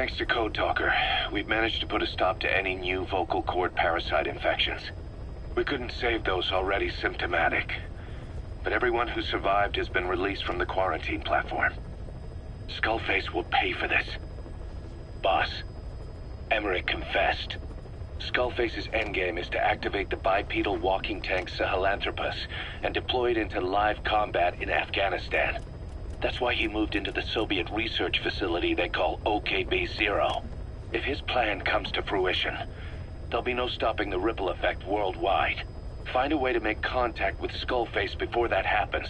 Thanks to Code Talker, we've managed to put a stop to any new vocal cord parasite infections. We couldn't save those already symptomatic, but everyone who survived has been released from the quarantine platform. Skullface will pay for this. Boss, Emmerich confessed. Skullface's endgame is to activate the bipedal walking tank Sahelanthropus and deploy it into live combat in Afghanistan. That's why he moved into the Soviet research facility they call OKB-0. If his plan comes to fruition, there'll be no stopping the ripple effect worldwide. Find a way to make contact with Skullface before that happens.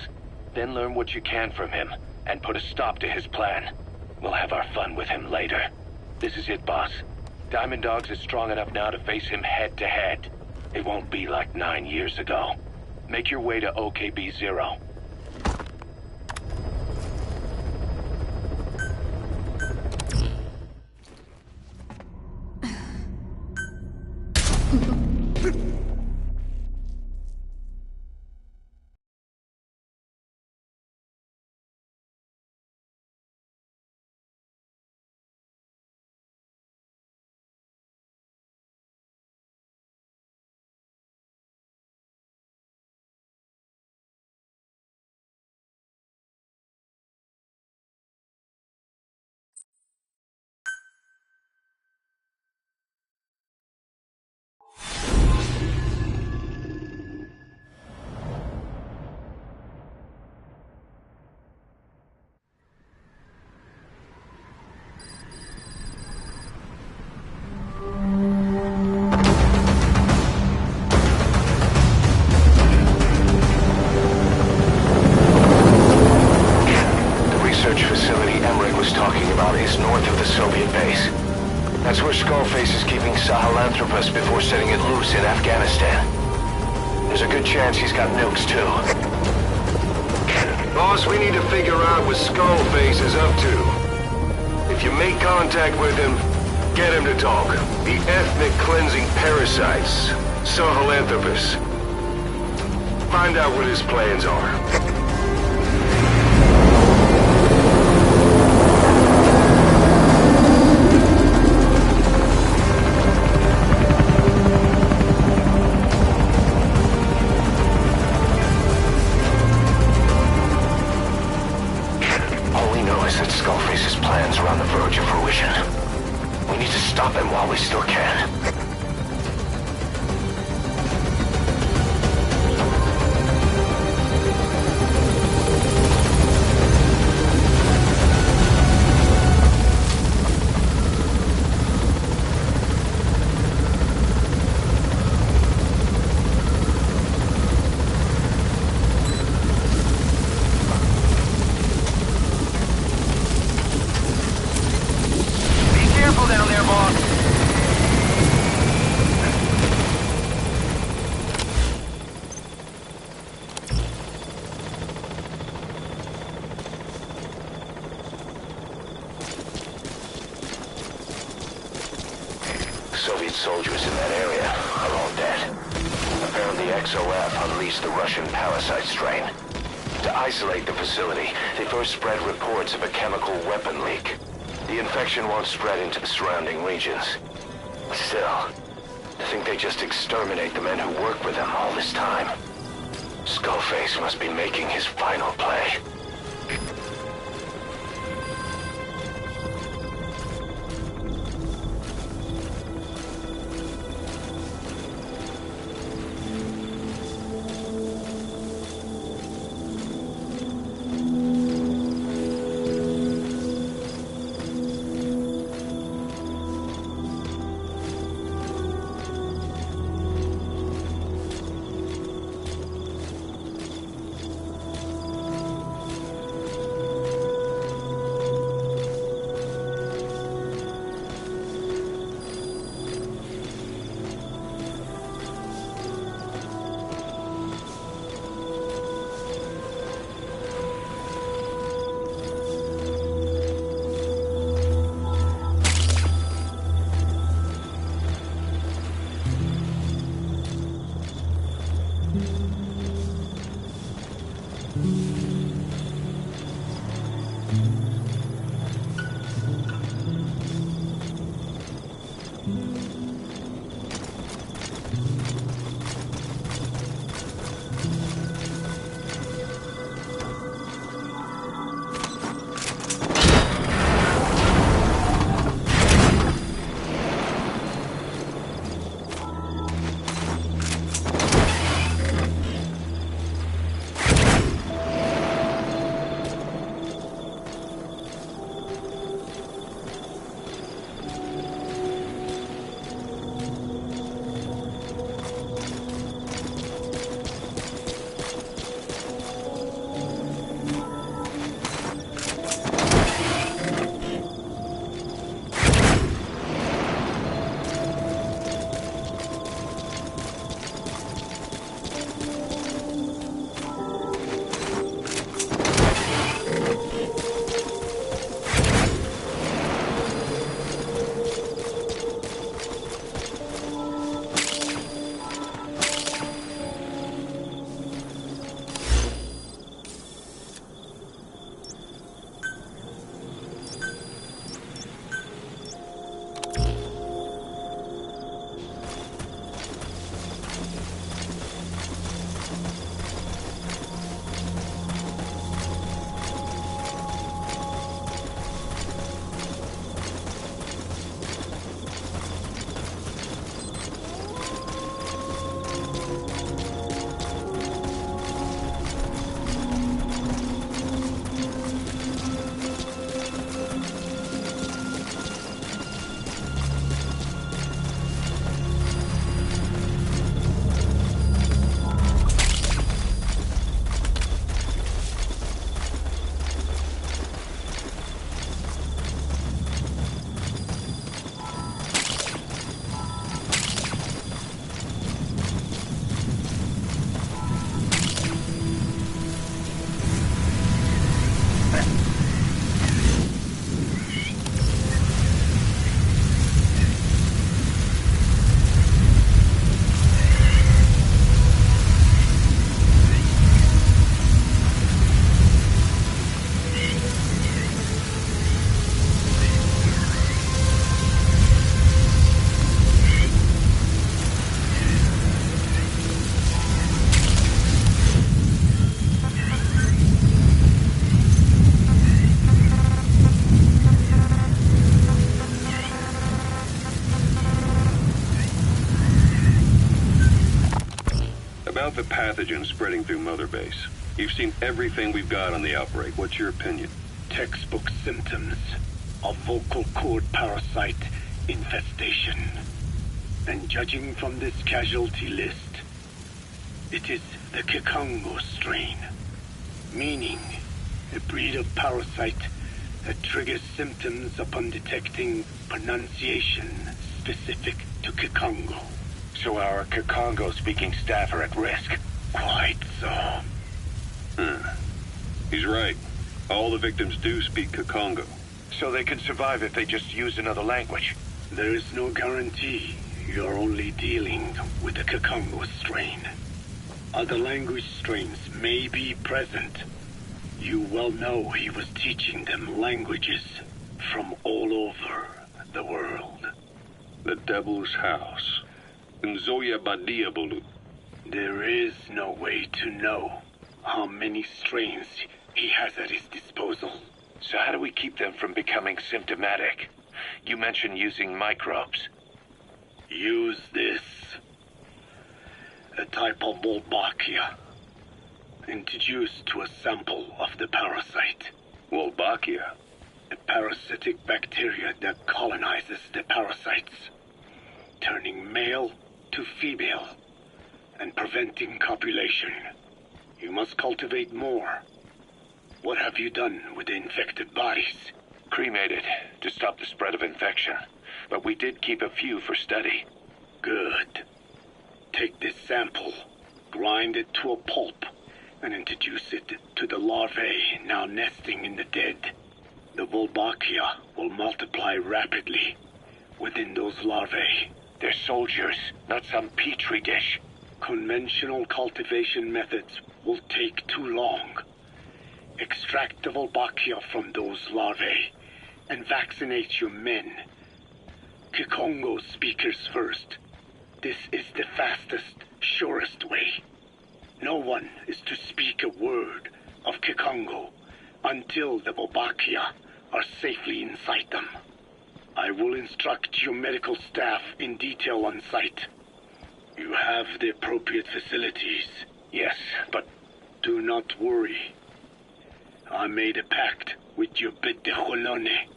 Then learn what you can from him, and put a stop to his plan. We'll have our fun with him later. This is it, boss. Diamond Dogs is strong enough now to face him head-to-head. It won't be like 9 years ago. Make your way to OKB-0. That's where Skullface is keeping Sahelanthropus before setting it loose in Afghanistan. There's a good chance he's got nukes, too. Boss, we need to figure out what Skullface is up to. If you make contact with him, get him to talk. The ethnic cleansing parasites, Sahelanthropus. Find out what his plans are. Skullface's plans are on the verge of fruition. We need to stop him while we still can. Down there, boss. Soviet soldiers in that area are all dead. Apparently XOF unleashed the Russian parasite strain. To isolate the facility, they first spread reports of a chemical weapon leak. The infection won't spread into the surrounding regions. Still, to think they just exterminate the men who work with them all this time. Skullface must be making his final play. About the pathogen spreading through Mother Base. You've seen everything we've got on the outbreak. What's your opinion? Textbook symptoms of vocal cord parasite infestation. And judging from this casualty list, it is the Kikongo strain, meaning a breed of parasite that triggers symptoms upon detecting pronunciation specific to Kikongo. So our Kikongo-speaking staff are at risk? Quite so. He's right. All the victims do speak Kikongo. So they can survive if they just use another language? There is no guarantee. You're only dealing with the Kikongo strain. Other language strains may be present. You well know he was teaching them languages from all over the world. The Devil's House. Nzoya Badiabulu. There is no way to know how many strains he has at his disposal. So how do we keep them from becoming symptomatic? You mentioned using microbes. Use this. A type of Wolbachia, introduced to a sample of the parasite. Wolbachia? A parasitic bacteria that colonizes the parasites, turning male to female and preventing copulation. You must cultivate more. What have you done with the infected bodies? Cremated to stop the spread of infection, but we did keep a few for study. Good. Take this sample, grind it to a pulp, and introduce it to the larvae now nesting in the dead. The Wolbachia will multiply rapidly within those larvae. They're soldiers, not some petri dish. Conventional cultivation methods will take too long. Extract the Wolbachia from those larvae and vaccinate your men. Kikongo speakers first. This is the fastest, surest way. No one is to speak a word of Kikongo until the Wolbachia are safely inside them. I will instruct your medical staff in detail on site. You have the appropriate facilities. Yes, but do not worry. I made a pact with your bit de Cholone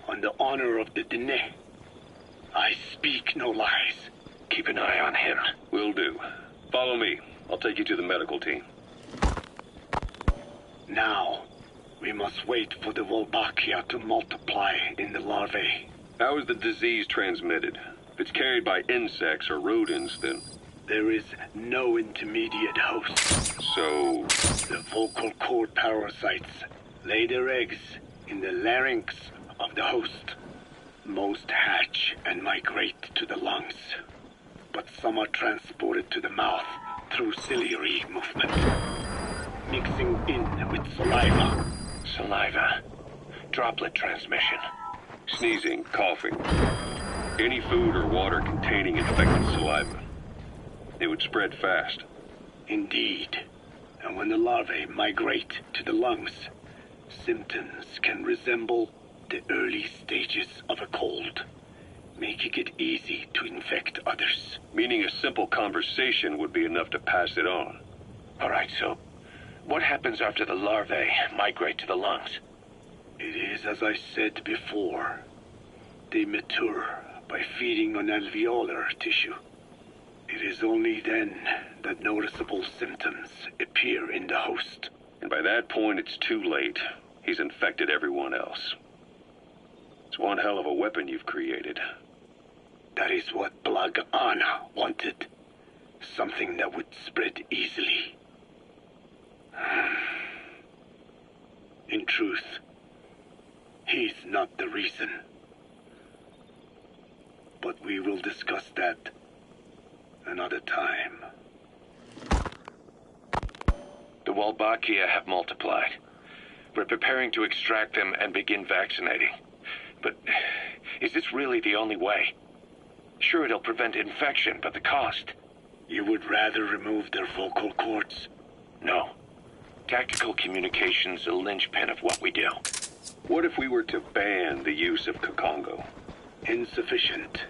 on the honor of the Dene. I speak no lies. Keep an eye on him. Will do. Follow me. I'll take you to the medical team. Now, we must wait for the Wolbachia to multiply in the larvae. How is the disease transmitted? If it's carried by insects or rodents, then... There is no intermediate host. So... The vocal cord parasites lay their eggs in the larynx of the host. Most hatch and migrate to the lungs, but some are transported to the mouth through ciliary movement, mixing in with saliva. Saliva. Droplet transmission. Sneezing, coughing. Any food or water containing infected saliva. It would spread fast. Indeed. And when the larvae migrate to the lungs, symptoms can resemble the early stages of a cold, making it easy to infect others. Meaning a simple conversation would be enough to pass it on. All right, so what happens after the larvae migrate to the lungs? It is as I said before. They mature by feeding on alveolar tissue. It is only then that noticeable symptoms appear in the host. And by that point, it's too late. He's infected everyone else. It's one hell of a weapon you've created. That is what Blag Ana wanted. Something that would spread easily. In truth, he's not the reason. But we will discuss that another time. The Wolbachia have multiplied. We're preparing to extract them and begin vaccinating. But is this really the only way? Sure, it'll prevent infection, but the cost... You would rather remove their vocal cords? No. Tactical communication's a linchpin of what we do. What if we were to ban the use of Kikongo? Insufficient.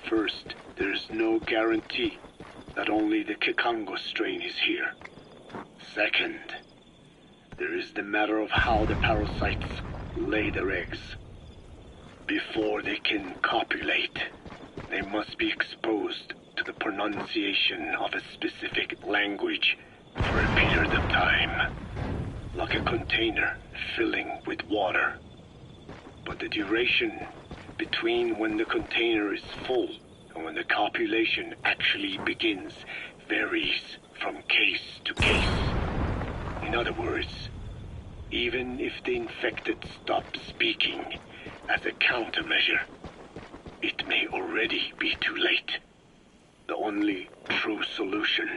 First, there's no guarantee that only the Kikongo strain is here. Second, there is the matter of how the parasites lay their eggs. Before they can copulate, they must be exposed to the pronunciation of a specific language for a period of time, like a container filling with water. But the duration between when the container is full and when the copulation actually begins varies from case to case. In other words, even if the infected stop speaking as a countermeasure, it may already be too late. The only true solution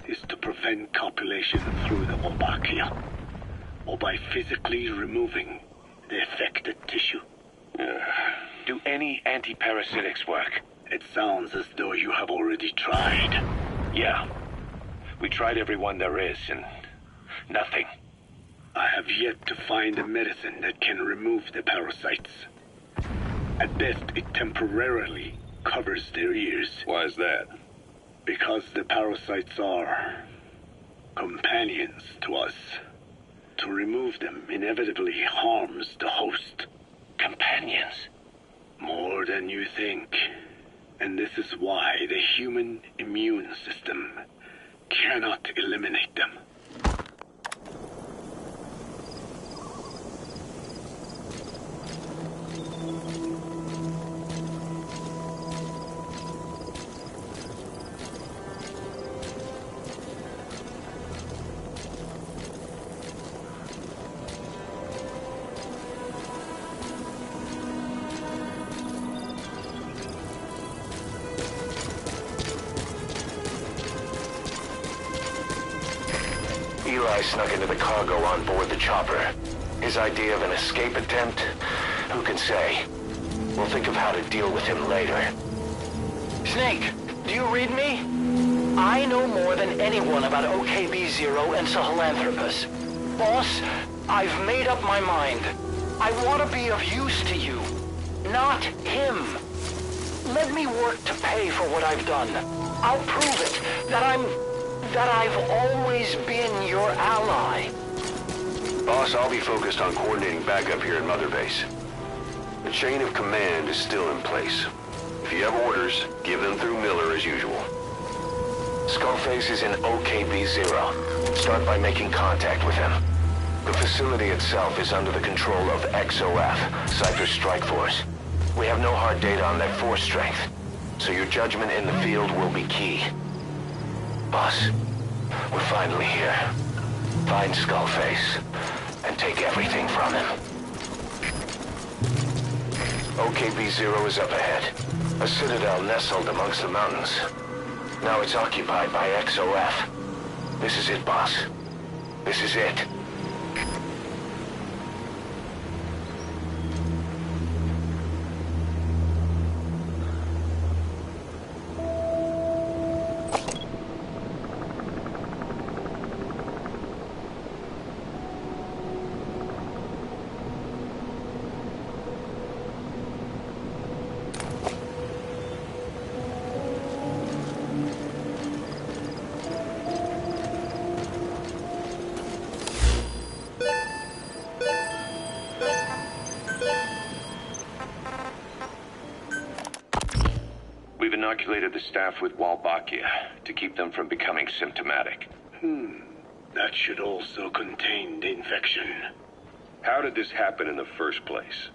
is to prevent copulation through the Wolbachia, or by physically removing the affected tissue. Do any antiparasitics work? It sounds as though you have already tried. Yeah. We tried every one there is, and nothing. I have yet to find a medicine that can remove the parasites. At best, it temporarily covers their ears. Why is that? Because the parasites are companions to us. To remove them inevitably harms the host. Companions? More than you think. And this is why the human immune system cannot eliminate them. Eli snuck into the cargo on board the chopper. His idea of an escape attempt? Who can say? We'll think of how to deal with him later. Snake, do you read me? I know more than anyone about OKB-0 and Sahelanthropus. Boss, I've made up my mind. I want to be of use to you, not him. Let me work to pay for what I've done. I'll prove it, that I've always been your ally. Boss, I'll be focused on coordinating backup here at Mother Base. The chain of command is still in place. If you have orders, give them through Miller as usual. Skullface is in OKB-0. Start by making contact with him. The facility itself is under the control of XOF, Cypher's Strike Force. We have no hard data on their force strength, so your judgment in the field will be key. Boss, we're finally here. Find Skullface, and take everything from him. OKB-0 is up ahead. A citadel nestled amongst the mountains. Now it's occupied by XOF. This is it, boss. This is it. We've inoculated the staff with Wolbachia to keep them from becoming symptomatic. That should also contain the infection. How did this happen in the first place?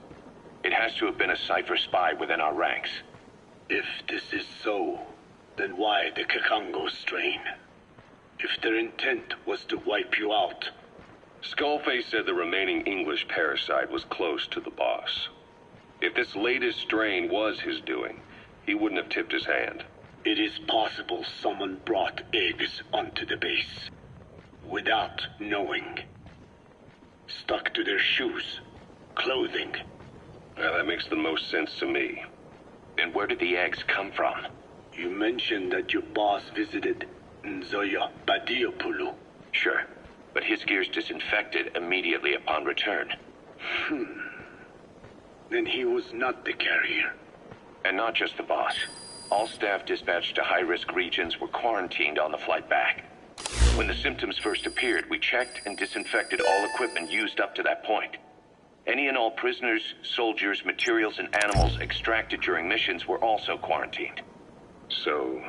It has to have been a Cypher spy within our ranks. If this is so, then why the Kikongo strain? If their intent was to wipe you out. Skullface said the remaining English parasite was close to the boss. If this latest strain was his doing, he wouldn't have tipped his hand. It is possible someone brought eggs onto the base without knowing. Stuck to their shoes, clothing. Well, that makes the most sense to me. And where did the eggs come from? You mentioned that your boss visited Nzoya Badiopulu. Sure, but his gear's disinfected immediately upon return. Then he was not the carrier. And not just the boss. All staff dispatched to high-risk regions were quarantined on the flight back. When the symptoms first appeared, we checked and disinfected all equipment used up to that point. Any and all prisoners, soldiers, materials, and animals extracted during missions were also quarantined. So,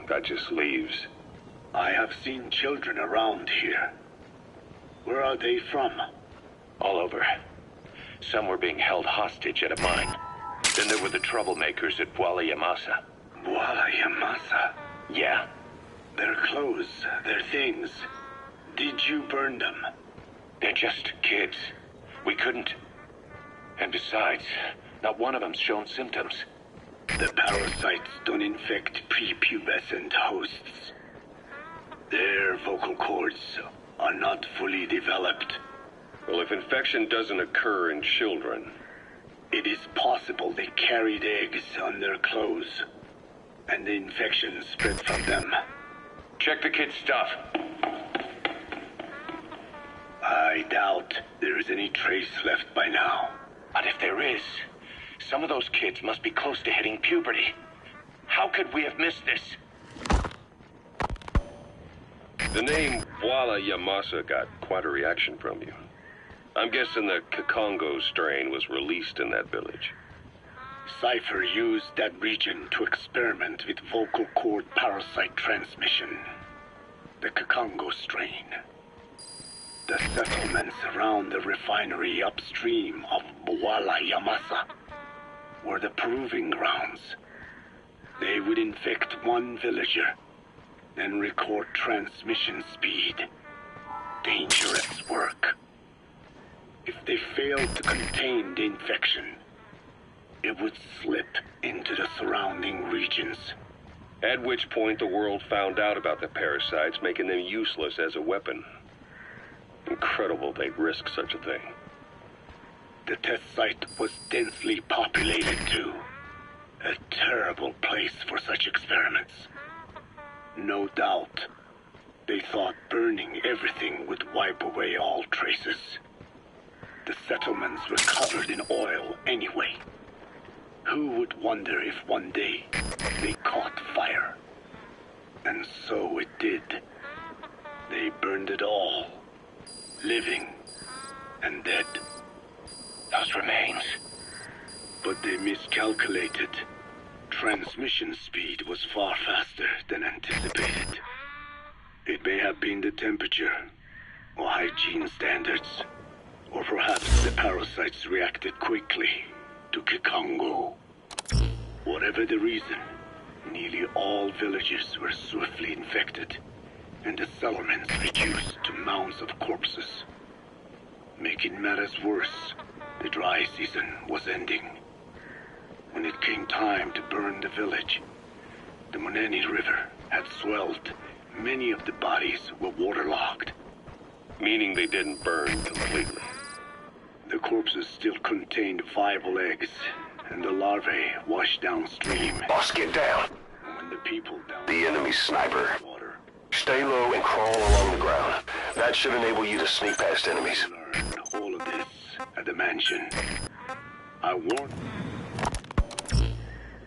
that just leaves... I have seen children around here. Where are they from? All over. Some were being held hostage at a mine. Then there were the troublemakers at Wala Yamasa. Wala Yamasa? Yeah. Their clothes, their things. Did you burn them? They're just kids. We couldn't. And besides, not one of them's shown symptoms. The parasites don't infect prepubescent hosts. Their vocal cords are not fully developed. Well, if infection doesn't occur in children... It is possible they carried eggs on their clothes, and the infection spread from them. Check the kid's stuff. I doubt there is any trace left by now. But if there is, some of those kids must be close to hitting puberty. How could we have missed this? The name Wala Yamasa got quite a reaction from you. I'm guessing the Kikongo strain was released in that village. Cypher used that region to experiment with vocal cord parasite transmission. The Kikongo strain. The settlements around the refinery upstream of Wala Yamasa were the proving grounds. They would infect one villager, then record transmission speed. Dangerous work. If they failed to contain the infection, it would slip into the surrounding regions. At which point the world found out about the parasites, making them useless as a weapon. Incredible they'd risk such a thing. The test site was densely populated too. A terrible place for such experiments. No doubt, they thought burning everything would wipe away all traces. The settlements were covered in oil anyway. Who would wonder if one day they caught fire? And so it did. They burned it all, living and dead. Those remains. But they miscalculated. Transmission speed was far faster than anticipated. It may have been the temperature, or hygiene standards, or perhaps the parasites reacted quickly to Kikongo. Whatever the reason, nearly all villages were swiftly infected, and the settlements reduced to mounds of corpses. Making matters worse, the dry season was ending. When it came time to burn the village, the Moneni River had swelled. Many of the bodies were waterlogged. Meaning they didn't burn completely. The corpses still contained viable eggs, and the larvae washed downstream. Boss, get down. And when the people down The enemy sniper. water Stay low and crawl along the ground. That should enable you to sneak past enemies. learned all of this at the mansion. I warned.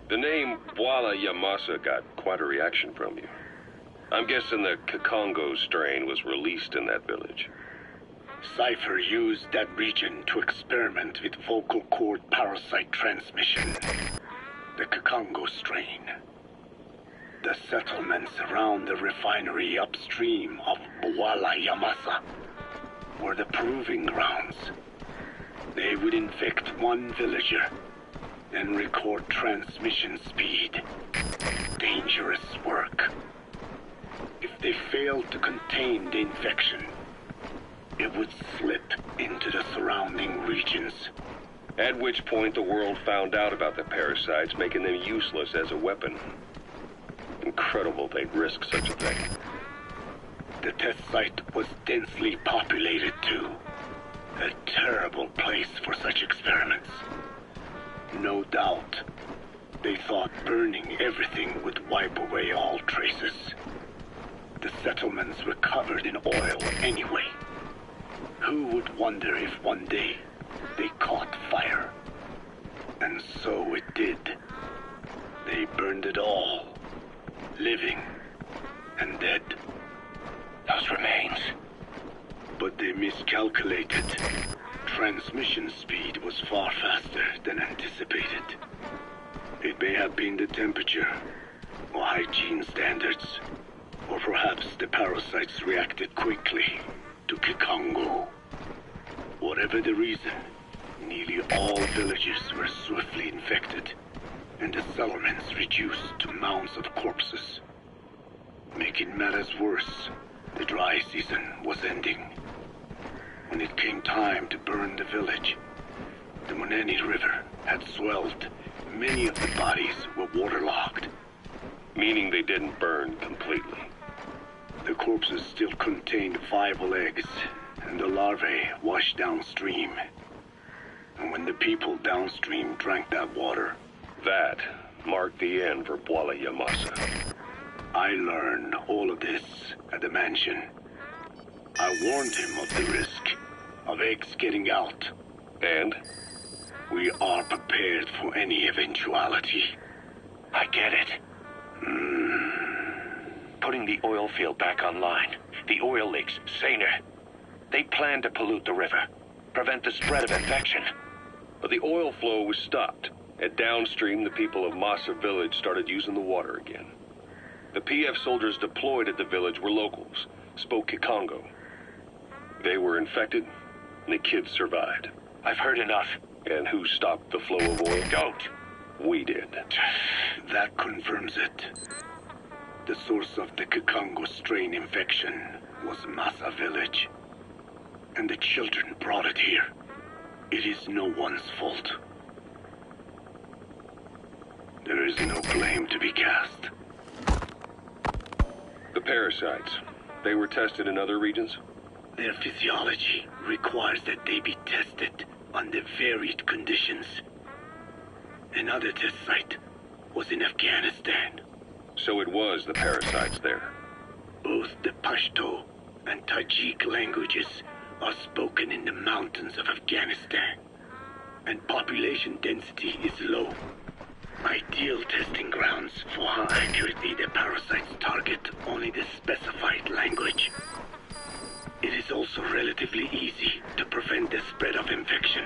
The name Wala Yamasa got quite a reaction from you. I'm guessing the Kikongo strain was released in that village. Cypher used that region to experiment with vocal cord parasite transmission. The Kikongo strain. The settlements around the refinery upstream of Wala Yamasa were the proving grounds. They would infect one villager, then record transmission speed. Dangerous work. If they failed to contain the infection, it would slip into the surrounding regions. At which point the world found out about the parasites, making them useless as a weapon. Incredible they'd risk such a thing. The test site was densely populated too. A terrible place for such experiments. No doubt, they thought burning everything would wipe away all traces. The settlements were covered in oil anyway. Who would wonder if one day they caught fire? And so it did. They burned it all. Living and dead. Those remains. But they miscalculated. Transmission speed was far faster than anticipated. It may have been the temperature, or hygiene standards, or perhaps the parasites reacted quickly to Kikongo. Whatever the reason, nearly all villages were swiftly infected, and the settlements reduced to mounds of corpses. Making matters worse, the dry season was ending. When it came time to burn the village, the Moneni River had swelled. Many of the bodies were waterlogged. Meaning they didn't burn completely. The corpses still contained viable eggs, and the larvae washed downstream. And when the people downstream drank that water, That marked the end for Bwala Yamasa. I learned all of this at the mansion. I warned him of the risk of eggs getting out. And? We are prepared for any eventuality. I get it. Putting the oil field back online. The oil leaks, saner. They plan to pollute the river. Prevent the spread of infection. But the oil flow was stopped. And downstream, the people of Masa village started using the water again. The PF soldiers deployed at the village were locals, spoke Kikongo. They were infected, and the kids survived. I've heard enough. And who stopped the flow of oil? Don't. We did. That confirms it. The source of the Kikongo strain infection was Masa village. And the children brought it here. It is no one's fault. There is no blame to be cast. The parasites, they were tested in other regions? Their physiology requires that they be tested under varied conditions. Another test site was in Afghanistan. So it was the parasites there. Both the Pashto and Tajik languages are spoken in the mountains of Afghanistan, and population density is low. Ideal testing grounds for how accurately the parasites target only the specified language. It is also relatively easy to prevent the spread of infection.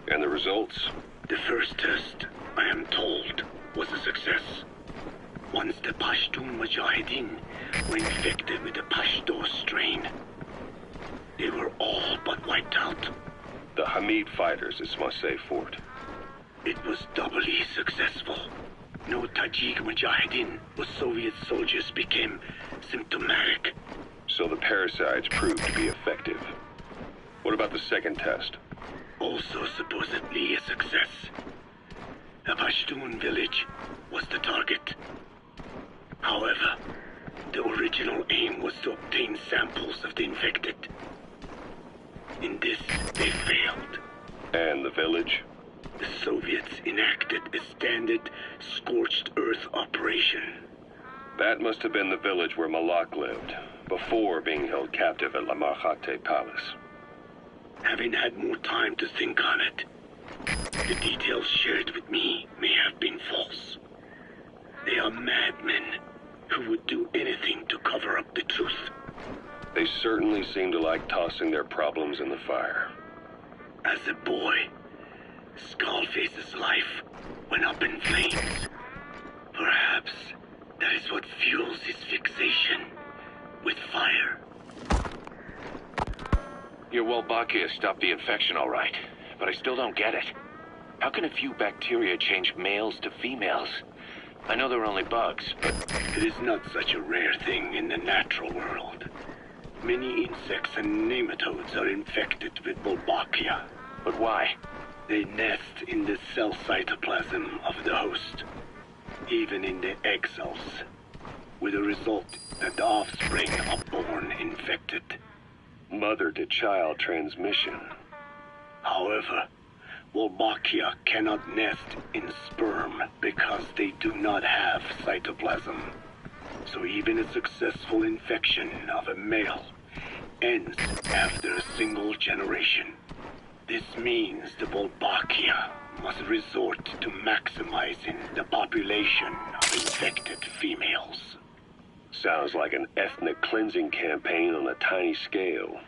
And the results? The first test, I am told, was a success. Once the Pashtun Mujahideen were infected with the Pashto strain, they were all but wiped out. The Hamid fighters at Smasei Fort. It was doubly successful. No Tajik Mujahideen or Soviet soldiers became symptomatic. So the parasites proved to be effective. What about the second test? Also supposedly a success. A Pashtun village was the target. However, the original aim was to obtain samples of the infected. In this, they failed. And the village? The Soviets enacted a standard scorched earth operation. That must have been the village where Malak lived, before being held captive at La Marjate Palace. Having had more time to think on it, the details shared with me may have been false. They are madmen who would do anything to cover up the truth. They certainly seem to like tossing their problems in the fire. As a boy, Skullface's life went up in flames. Perhaps that is what fuels his fixation with fire. Your Wolbachia stopped the infection all right, but I still don't get it. How can a few bacteria change males to females? I know they're only bugs, but it is not such a rare thing in the natural world. Many insects and nematodes are infected with Wolbachia. But why? They nest in the cell cytoplasm of the host, even in the egg cells, with the result that the offspring are born infected. Mother-to-child transmission. However, Wolbachia cannot nest in sperm because they do not have cytoplasm. So even a successful infection of a male ends after a single generation. This means the Wolbachia must resort to maximizing the population of infected females. Sounds like an ethnic cleansing campaign on a tiny scale.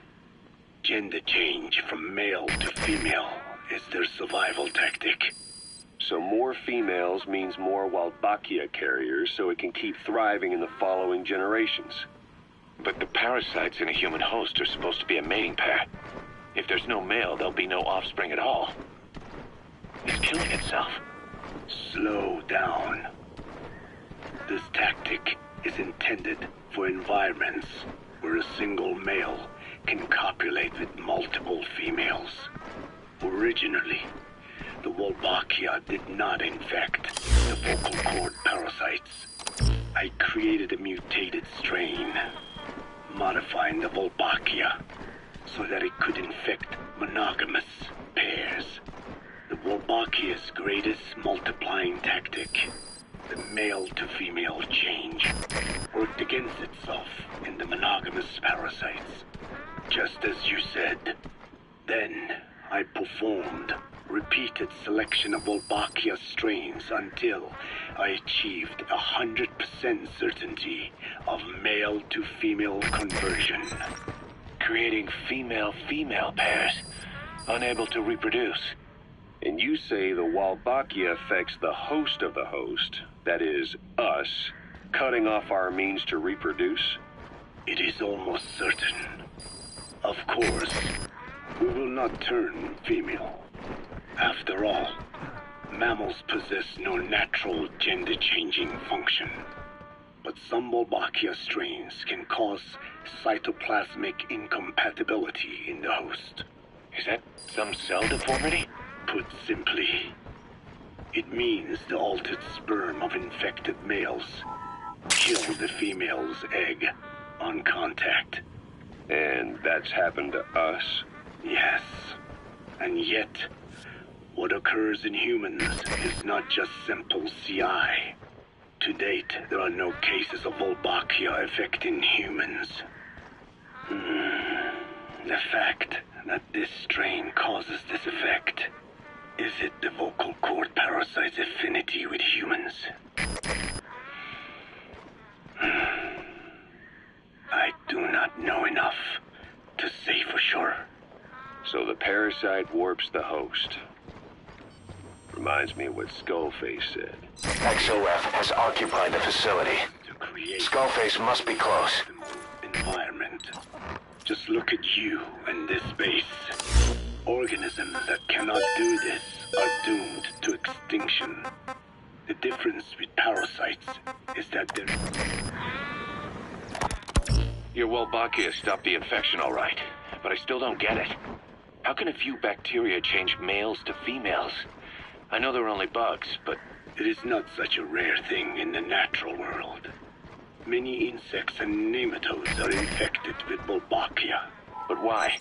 Gender change from male to female is their survival tactic. So more females means more Walbachia carriers, so it can keep thriving in the following generations. But the parasites in a human host are supposed to be a mating pair. If there's no male, there'll be no offspring at all. It's killing itself. Slow down. This tactic is intended for environments where a single male can copulate with multiple females. Originally, the Wolbachia did not infect the vocal cord parasites. I created a mutated strain, modifying the Wolbachia so that it could infect monogamous pairs. The Wolbachia's greatest multiplying tactic, the male-to-female change, worked against itself in the monogamous parasites. Just as you said. Then, I performed repeated selection of Wolbachia strains until I achieved 100% certainty of male-to-female conversion. Creating female-female pairs, unable to reproduce. And you say the Walbachia affects the host of the host, that is, us, cutting off our means to reproduce? It is almost certain. Of course, we will not turn female. After all, mammals possess no natural gender-changing function. But some Wolbachia strains can cause cytoplasmic incompatibility in the host. Is that some cell deformity? Put simply, it means the altered sperm of infected males kill the female's egg on contact. And that's happened to us? Yes. And yet, what occurs in humans is not just simple CI. To date, there are no cases of Wolbachia affecting humans. The fact that this strain causes this effect, is it the vocal cord parasite's affinity with humans? I do not know enough to say for sure. So the parasite warps the host. Reminds me of what Skullface said. XOF has occupied the facility. To create Skullface must be close. environment. Just look at you and this base. Organisms that cannot do this are doomed to extinction. The difference with parasites is that they're... Your Wolbachia stopped the infection all right, but I still don't get it. How can a few bacteria change males to females? I know they're only bugs, but... It is not such a rare thing in the natural world. Many insects and nematodes are infected with Wolbachia. But why?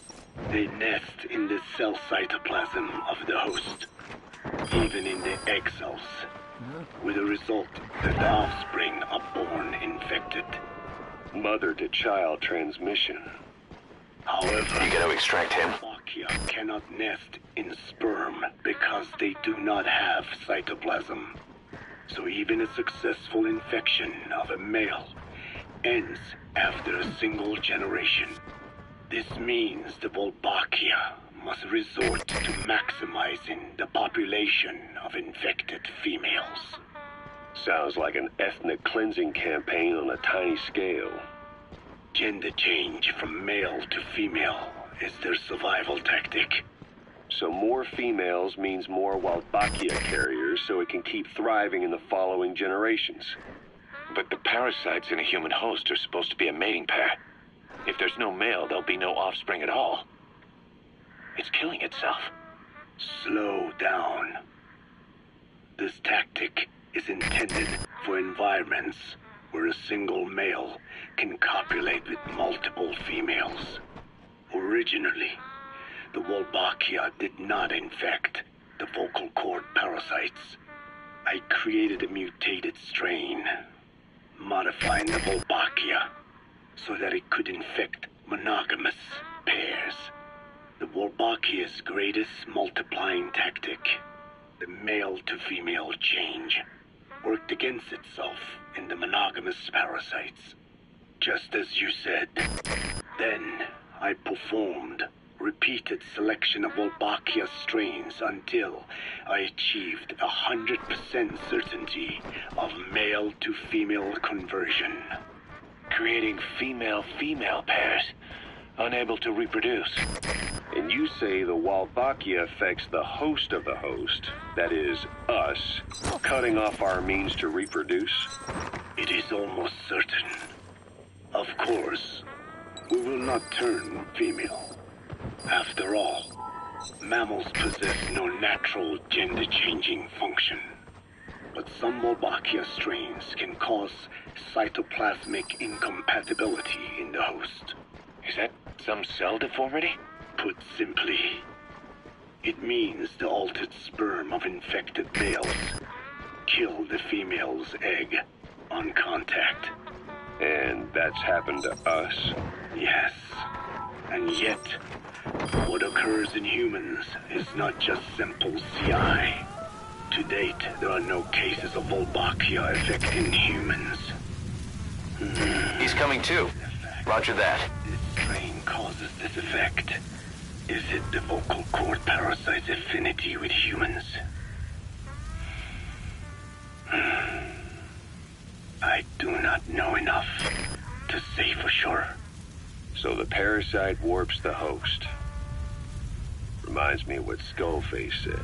They nest in the cell cytoplasm of the host, even in the egg cells, with the result that the offspring are born infected. Mother-to-child transmission. However, You gotta extract him. Wolbachia cannot nest in sperm because they do not have cytoplasm. So even a successful infection of a male ends after a single generation. This means the Wolbachia must resort to maximizing the population of infected females. Sounds like an ethnic cleansing campaign on a tiny scale. Gender change from male to female is their survival tactic. So more females means more Walbachia carriers, so it can keep thriving in the following generations. But the parasites in a human host are supposed to be a mating pair. If there's no male, there'll be no offspring at all. It's killing itself. Slow down. This tactic is intended for environments where a single male can copulate with multiple females. Originally, the Wolbachia did not infect the vocal cord parasites. I created a mutated strain, modifying the Wolbachia so that it could infect monogamous pairs. The Wolbachia's greatest multiplying tactic, the male-to-female change worked against itself in the monogamous parasites. Just as you said. Then I performed repeated selection of Wolbachia strains until I achieved 100% certainty of male-to-female conversion. Creating female-female pairs, unable to reproduce. And you say the Wolbachia affects the host of the host, that is, us, cutting off our means to reproduce? It is almost certain. Of course, we will not turn female. After all, mammals possess no natural gender-changing function. But some Wolbachia strains can cause cytoplasmic incompatibility in the host. Is that some cell deformity? Put simply, it means the altered sperm of infected males kill the female's egg on contact. And that's happened to us? Yes. And yet, what occurs in humans is not just simple CI. To date, there are no cases of Wolbachia affecting humans. He's coming too. Roger that. This strain causes this effect. Is it the vocal cord parasite's affinity with humans? I do not know enough to say for sure. So the parasite warps the host. Reminds me of what Skullface said.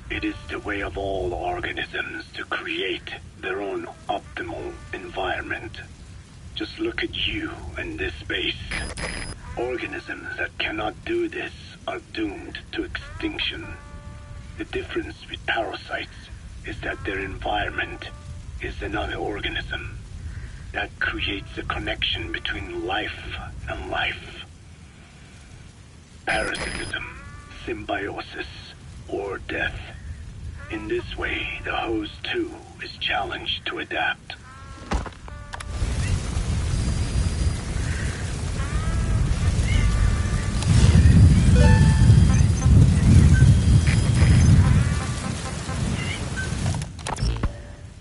It is the way of all organisms to create their own optimal environment. Just look at you and this base. Organisms that cannot do this are doomed to extinction. The difference with parasites is that their environment is another organism. That creates a connection between life and life. Parasitism, symbiosis, or death. In this way, the host too is challenged to adapt.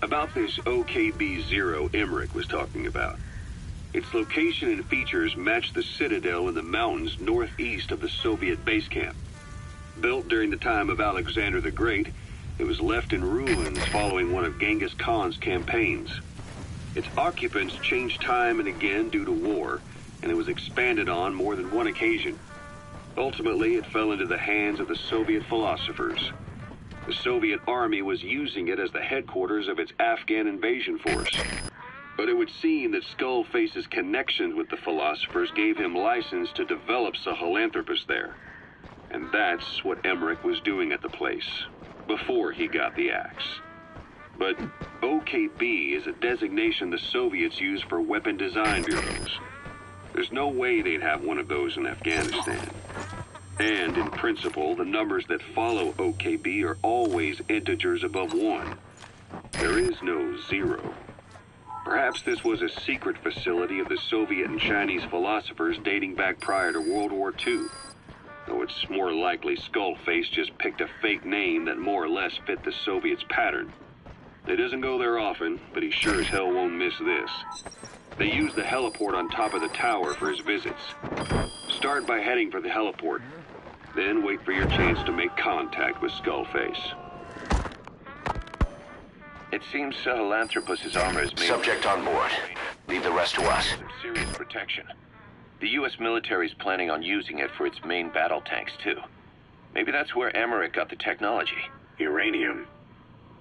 About this OKB-0 Emmerich was talking about. Its location and features match the citadel in the mountains northeast of the Soviet base camp. Built during the time of Alexander the Great, it was left in ruins following one of Genghis Khan's campaigns. Its occupants changed time and again due to war, and it was expanded on more than one occasion. Ultimately, it fell into the hands of the Soviet philosophers. The Soviet army was using it as the headquarters of its Afghan invasion force. But it would seem that Skullface's connections with the philosophers gave him license to develop Sahelanthropus there. And that's what Emmerich was doing at the place, before he got the axe. But OKB is a designation the Soviets use for weapon design bureaus. There's no way they'd have one of those in Afghanistan. And in principle, the numbers that follow OKB are always integers above 1. There is no 0. Perhaps this was a secret facility of the Soviet and Chinese philosophers dating back prior to World War II. Though it's more likely Skullface just picked a fake name that more or less fit the Soviets' pattern. He doesn't go there often, but he sure as hell won't miss this. They use the heliport on top of the tower for his visits. Start by heading for the heliport. Then wait for your chance to make contact with Skullface. It seems Sahelanthropus's armor is made... Subject on board. Leave the rest to us. ...some serious protection. The U.S. military is planning on using it for its main battle tanks, too. Maybe that's where Emmerich got the technology. Uranium.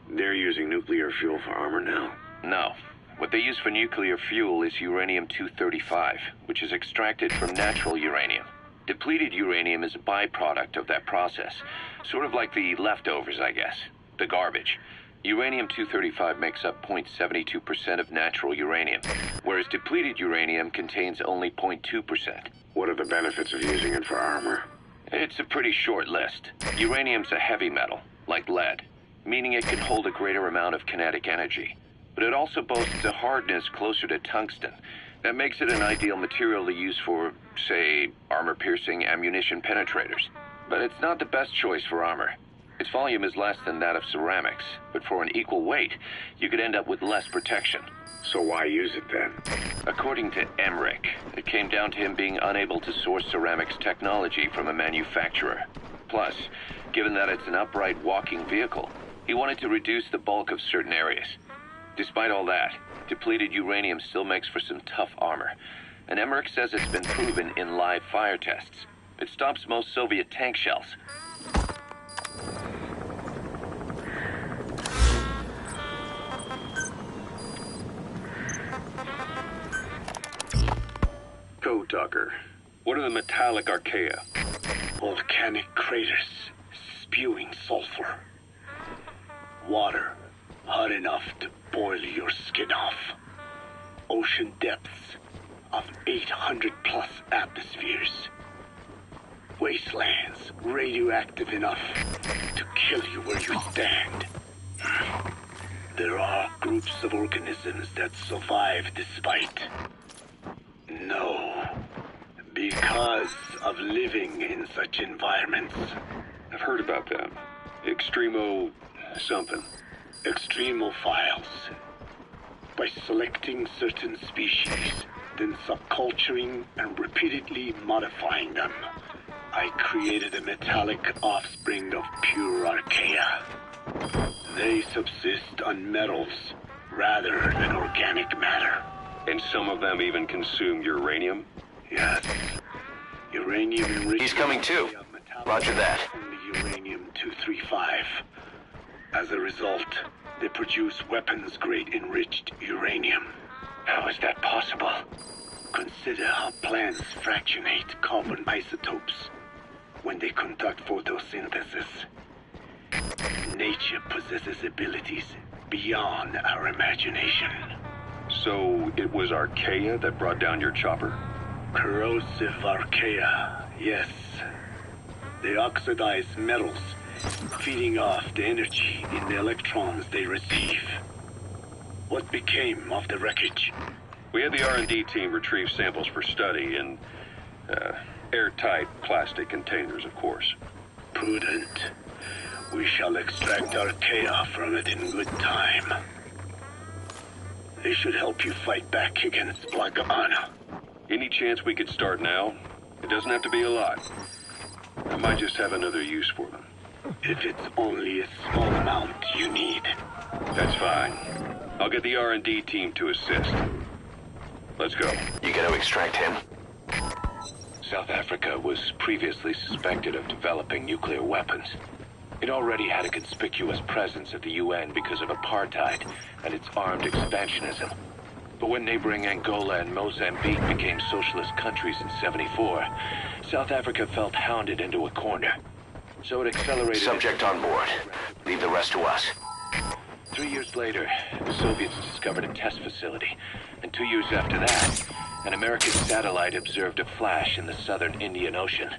They're using nuclear fuel for armor now? No. What they use for nuclear fuel is uranium-235, which is extracted from natural uranium. Depleted uranium is a byproduct of that process. Sort of like the leftovers, I guess. The garbage. Uranium-235 makes up 0.72% of natural uranium, whereas depleted uranium contains only 0.2%. What are the benefits of using it for armor? It's a pretty short list. Uranium's a heavy metal, like lead, meaning it can hold a greater amount of kinetic energy. But it also boasts a hardness closer to tungsten. That makes it an ideal material to use for, say, armor-piercing ammunition penetrators. But it's not the best choice for armor. Its volume is less than that of ceramics, but for an equal weight, you could end up with less protection. So why use it then? According to Emmerich, it came down to him being unable to source ceramics technology from a manufacturer. Plus, given that it's an upright walking vehicle, he wanted to reduce the bulk of certain areas. Despite all that, depleted uranium still makes for some tough armor, and Emmerich says it's been proven in live fire tests. It stops most Soviet tank shells. Code Talker, what are the metallic archaea? Volcanic craters spewing sulfur. Water hot enough to boil your skin off. Ocean depths of 800 plus atmospheres. Wastelands radioactive enough to kill you where you stand. There are groups of organisms that survive despite. No, because of living in such environments. I've heard about them. Extremo something. Extremophiles. By selecting certain species, then subculturing and repeatedly modifying them, I created a metallic offspring of pure archaea. They subsist on metals rather than organic matter. And some of them even consume uranium? Yes. Uranium enriched. He's coming too. Roger that. Only uranium-235. As a result, they produce weapons-grade enriched uranium. How is that possible? Consider how plants fractionate carbon isotopes when they conduct photosynthesis. Nature possesses abilities beyond our imagination. So it was archaea that brought down your chopper? Corrosive archaea, yes. They oxidize metals, feeding off the energy in the electrons they receive. What became of the wreckage? We had the R&D team retrieve samples for study in airtight plastic containers, of course. Prudent. We shall extract archaea from it in good time. They should help you fight back against Blagana. Any chance we could start now? It doesn't have to be a lot. I might just have another use for them. If it's only a small amount you need. That's fine. I'll get the R&D team to assist. Let's go. You gonna extract him? South Africa was previously suspected of developing nuclear weapons. It already had a conspicuous presence at the UN because of apartheid and its armed expansionism. But when neighboring Angola and Mozambique became socialist countries in '74, South Africa felt hounded into a corner. So it accelerated... Subject on board. Leave the rest to us. 3 years later, the Soviets discovered a test facility. And 2 years after that, an American satellite observed a flash in the southern Indian Ocean.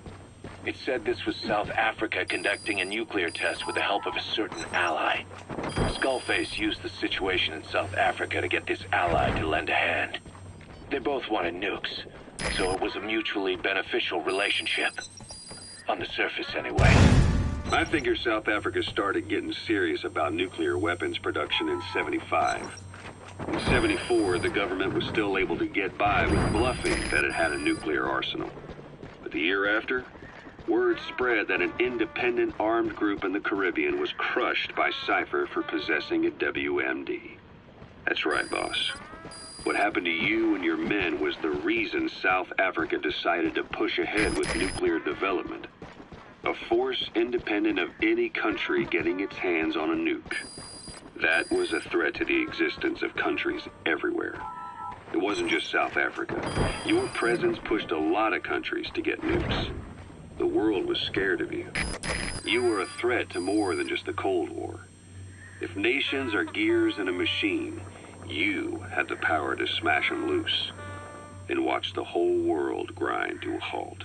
It said this was South Africa conducting a nuclear test with the help of a certain ally. Skullface used the situation in South Africa to get this ally to lend a hand. They both wanted nukes, so it was a mutually beneficial relationship. On the surface, anyway. I figure South Africa started getting serious about nuclear weapons production in '75. In '74, the government was still able to get by with bluffing that it had a nuclear arsenal. But the year after, word spread that an independent armed group in the Caribbean was crushed by Cypher for possessing a WMD. That's right, boss. What happened to you and your men was the reason South Africa decided to push ahead with nuclear development. A force independent of any country getting its hands on a nuke. That was a threat to the existence of countries everywhere. It wasn't just South Africa. Your presence pushed a lot of countries to get nukes. The world was scared of you. You were a threat to more than just the Cold War. If nations are gears in a machine, you had the power to smash them loose and watch the whole world grind to a halt.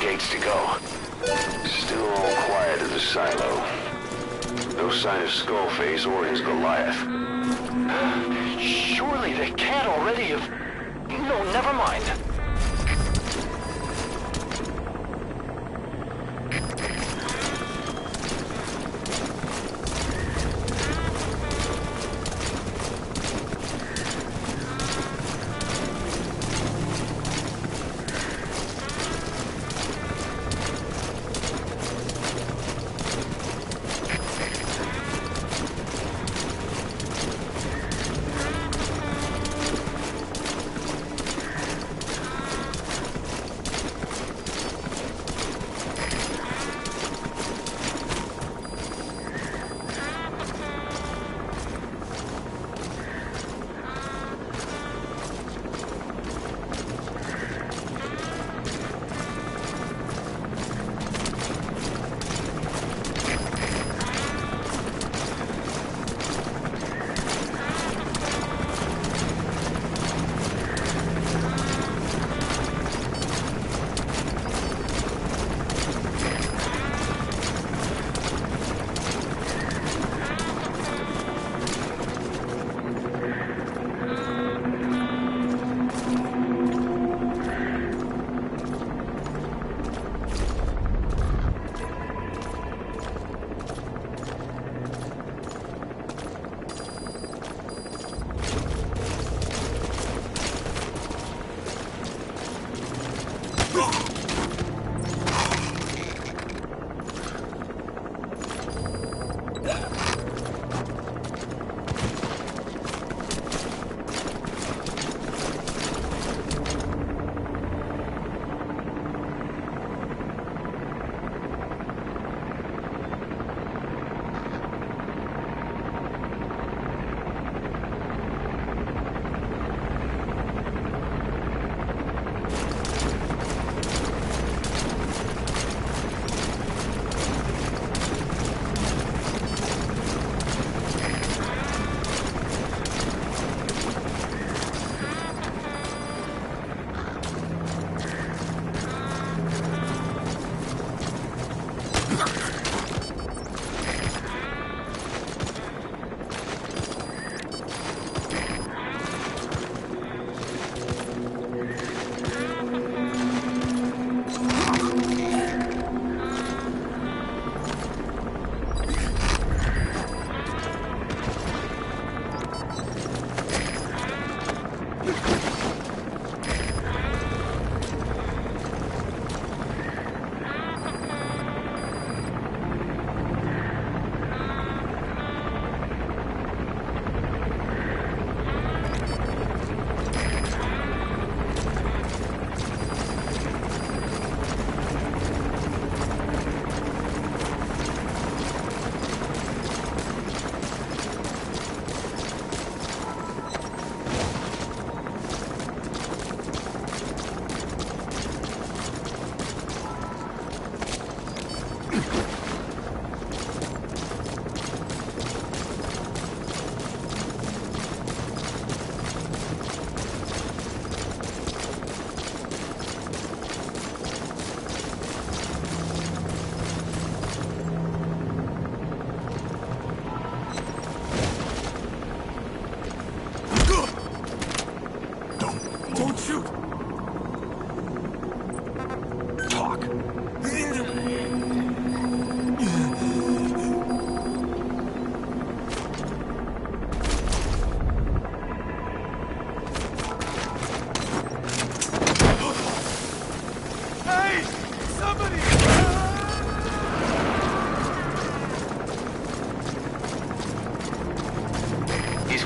gates to go. Still all quiet at the silo. No sign of Skullface or his Goliath. Surely they can't already have... No, never mind.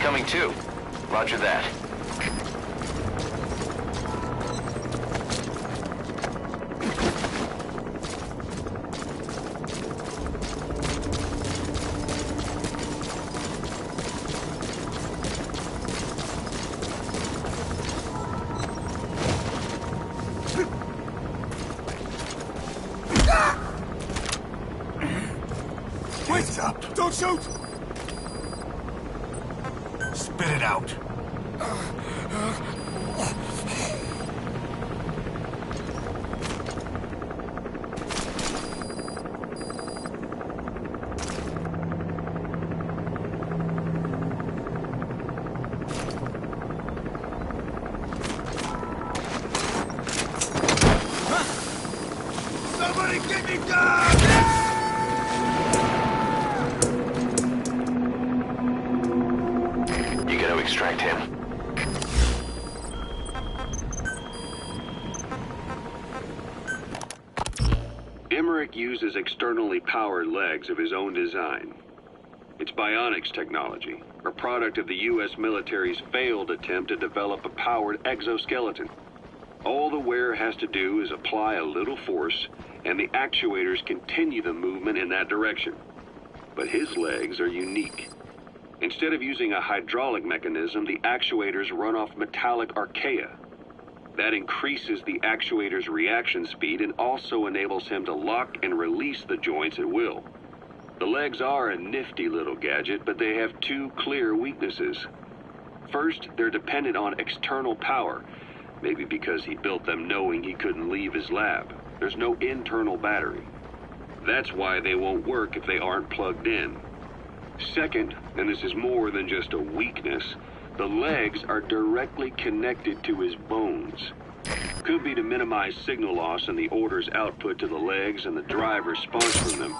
Coming too. Roger that. Wait up! Don't shoot! Spit it out. extract him. Emmerich uses externally powered legs of his own design. It's bionics technology, a product of the U.S. military's failed attempt to develop a powered exoskeleton. All the wearer has to do is apply a little force, and the actuators continue the movement in that direction. But his legs are unique. Instead of using a hydraulic mechanism, the actuators run off metallic archaea. That increases the actuator's reaction speed and also enables him to lock and release the joints at will. The legs are a nifty little gadget, but they have two clear weaknesses. First, they're dependent on external power, maybe because he built them knowing he couldn't leave his lab. There's no internal battery. That's why they won't work if they aren't plugged in. Second, and this is more than just a weakness, the legs are directly connected to his bones. Could be to minimize signal loss in the orders output to the legs and the drive response from them.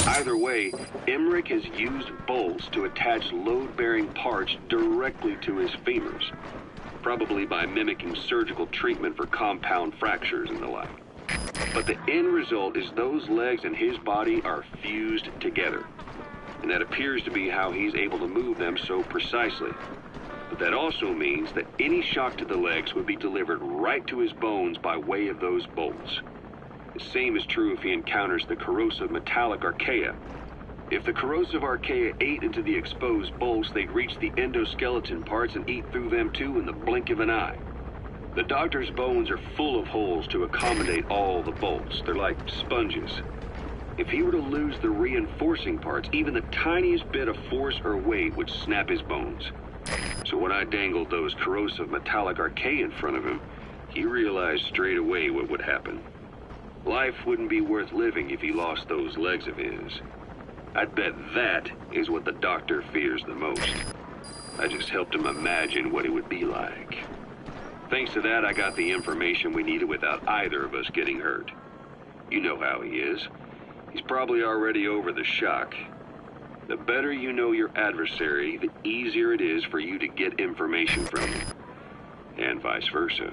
Either way, Emmerich has used bolts to attach load-bearing parts directly to his femurs, probably by mimicking surgical treatment for compound fractures and the like. But the end result is those legs and his body are fused together, and that appears to be how he's able to move them so precisely. But that also means that any shock to the legs would be delivered right to his bones by way of those bolts. The same is true if he encounters the corrosive metallic archaea. If the corrosive archaea ate into the exposed bolts, they'd reach the endoskeleton parts and eat through them too in the blink of an eye. The doctor's bones are full of holes to accommodate all the bolts. They're like sponges. If he were to lose the reinforcing parts, even the tiniest bit of force or weight would snap his bones. So when I dangled those corrosive metallic archaea in front of him, he realized straight away what would happen. Life wouldn't be worth living if he lost those legs of his. I'd bet that is what the doctor fears the most. I just helped him imagine what it would be like. Thanks to that, I got the information we needed without either of us getting hurt. You know how he is. He's probably already over the shock. The better you know your adversary, the easier it is for you to get information from him. And vice versa.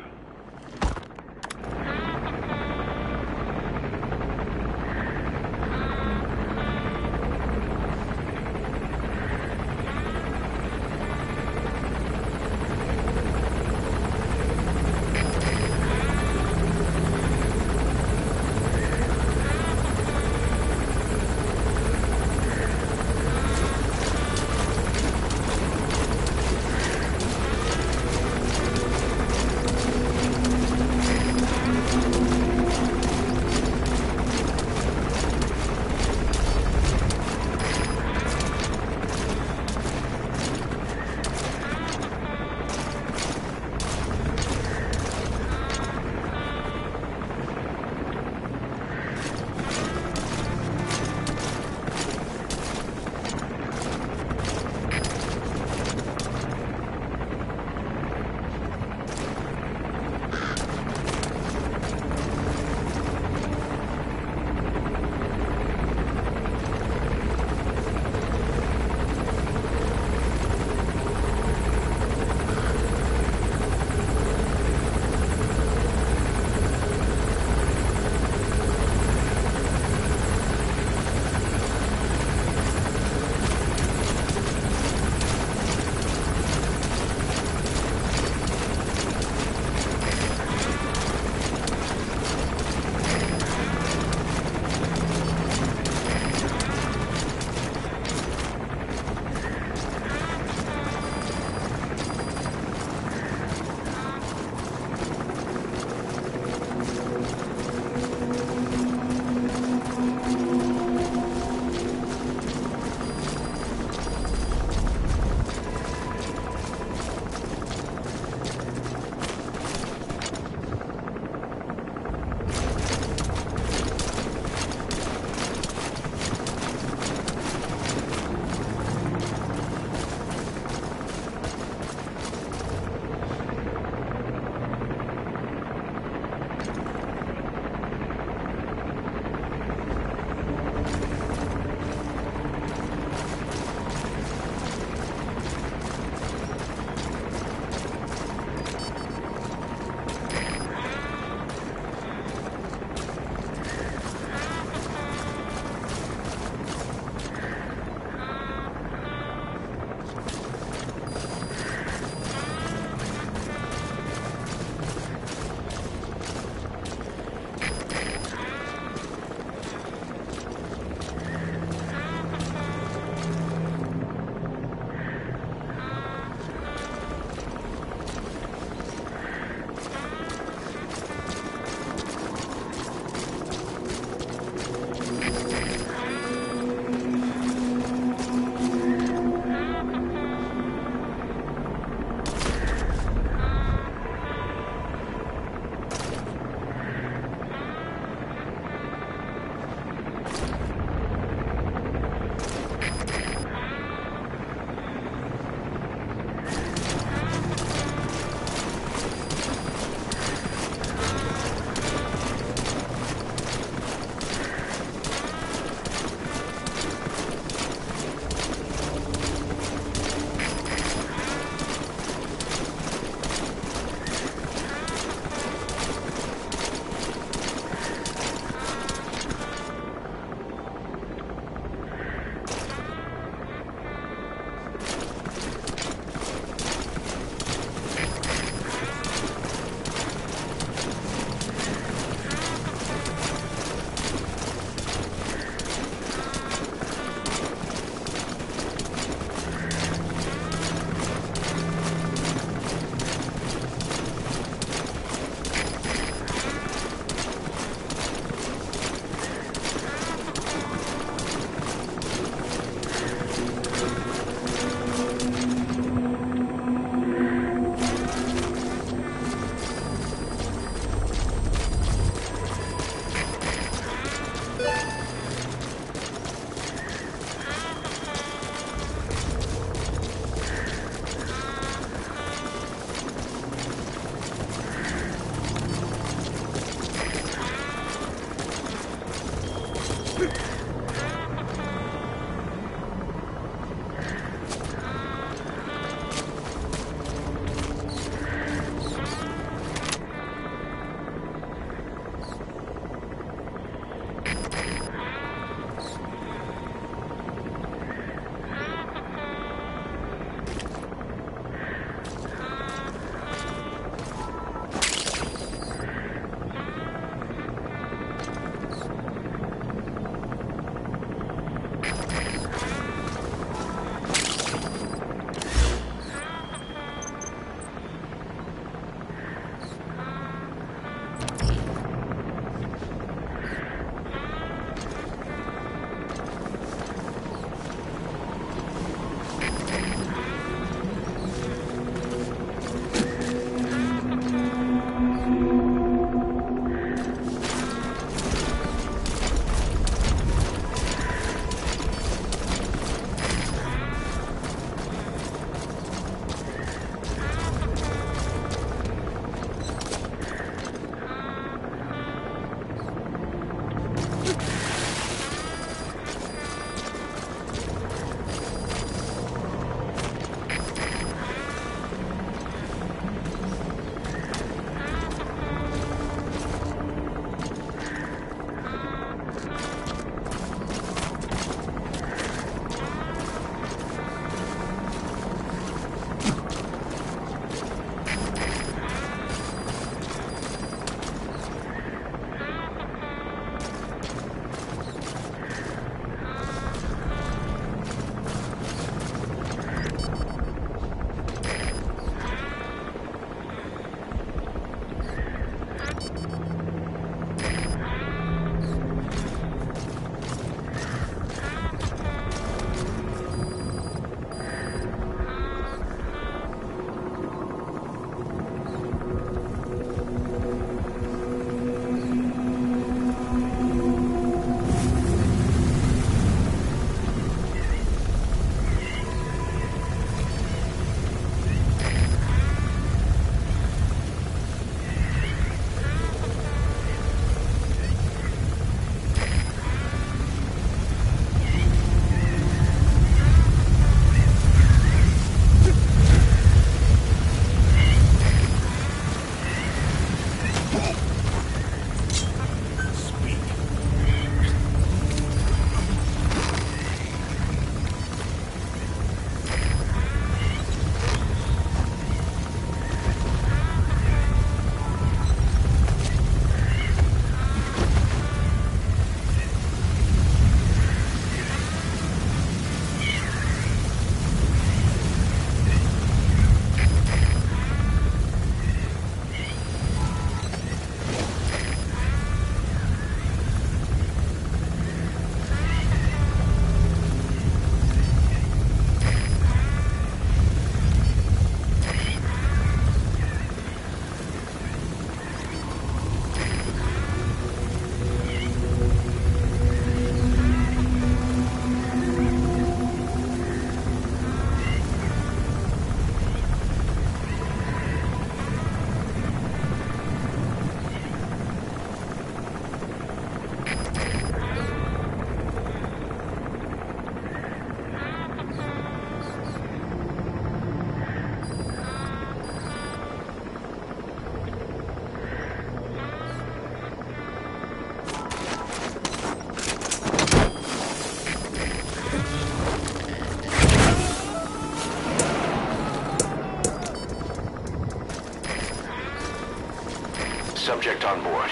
Subject on board.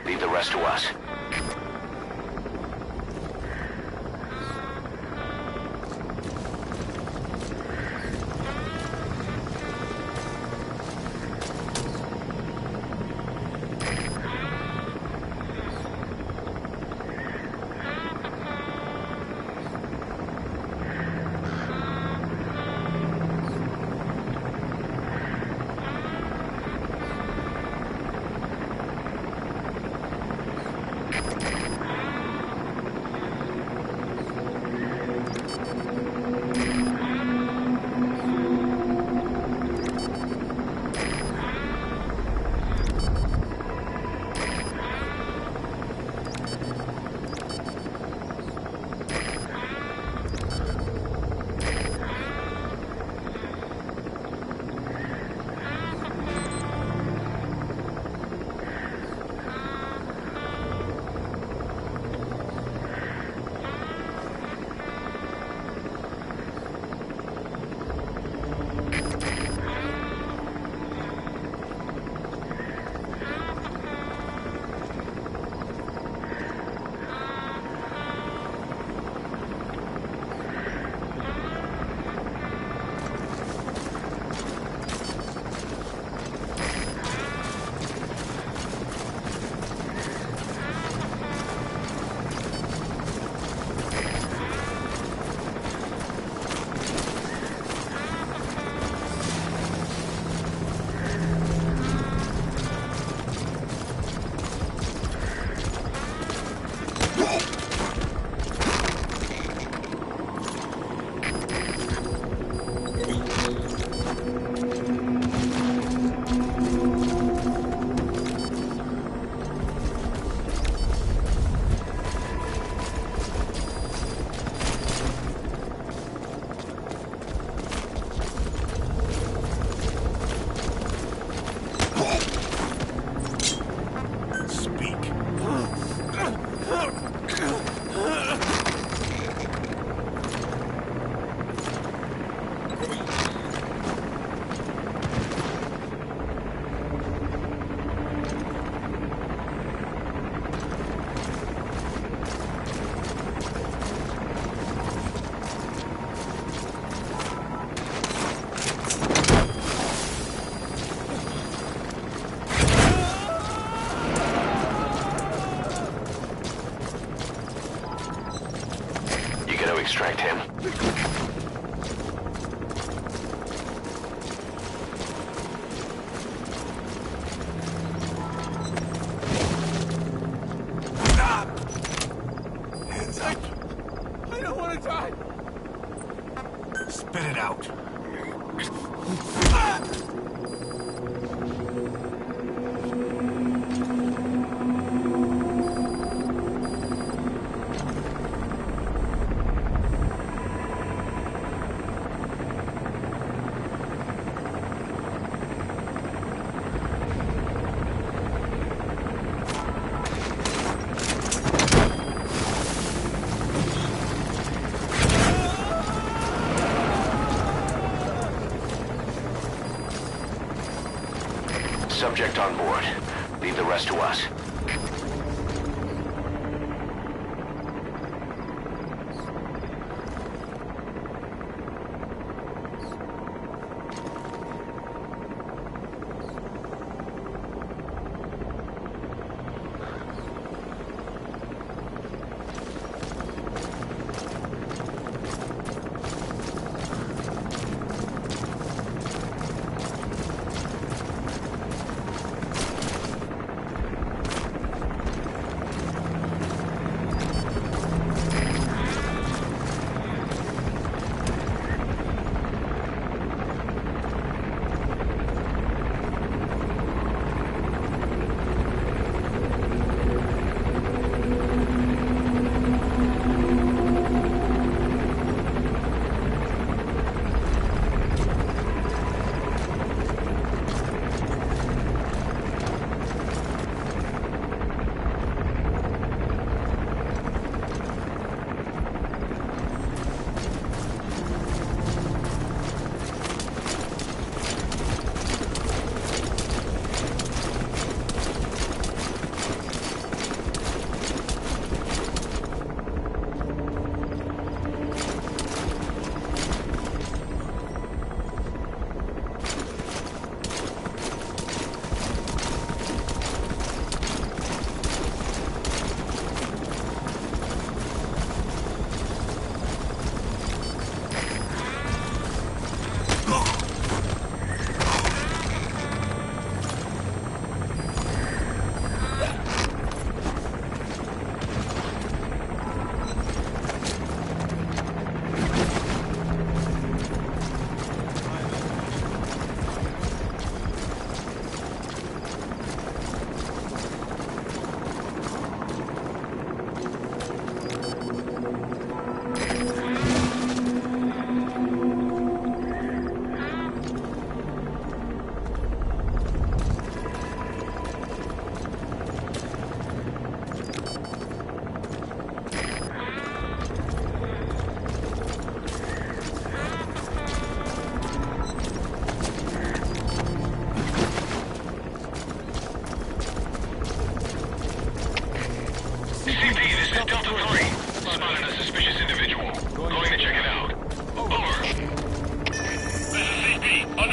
Leave the rest to us. Extract him. Hands up. I don't want to die. Spit it out. Subject on board. Leave the rest to us.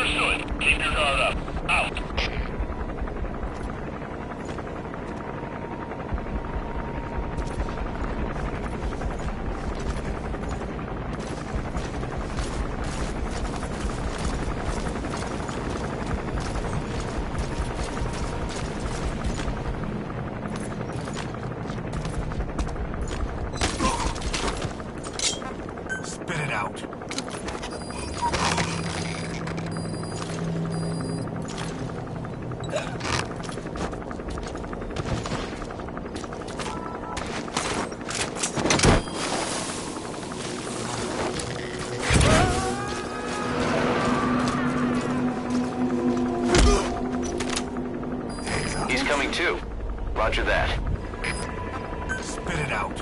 Understood. Keep your guard up. Out. Spit it out. He's coming too. Roger that. Spit it out.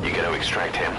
You gotta extract him.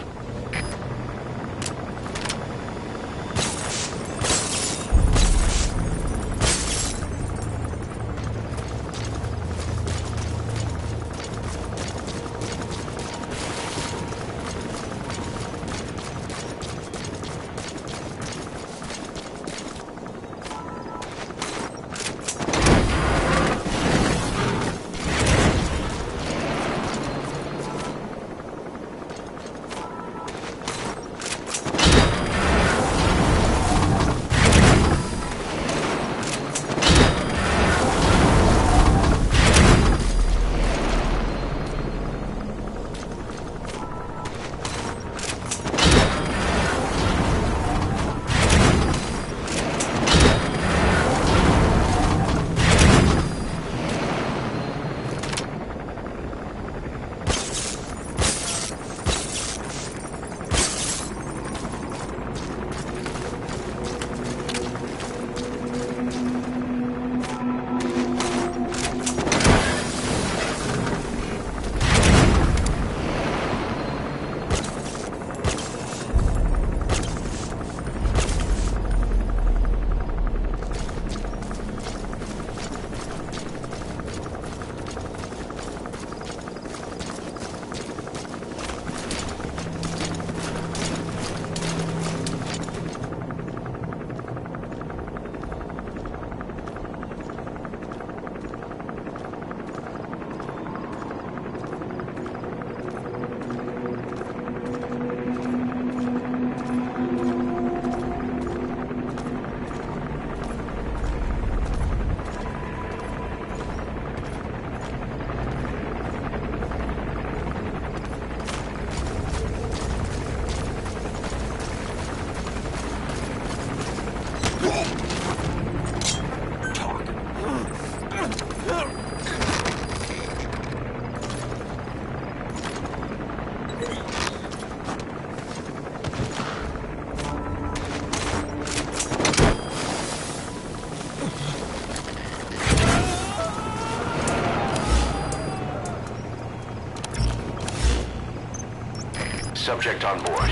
Subject on board.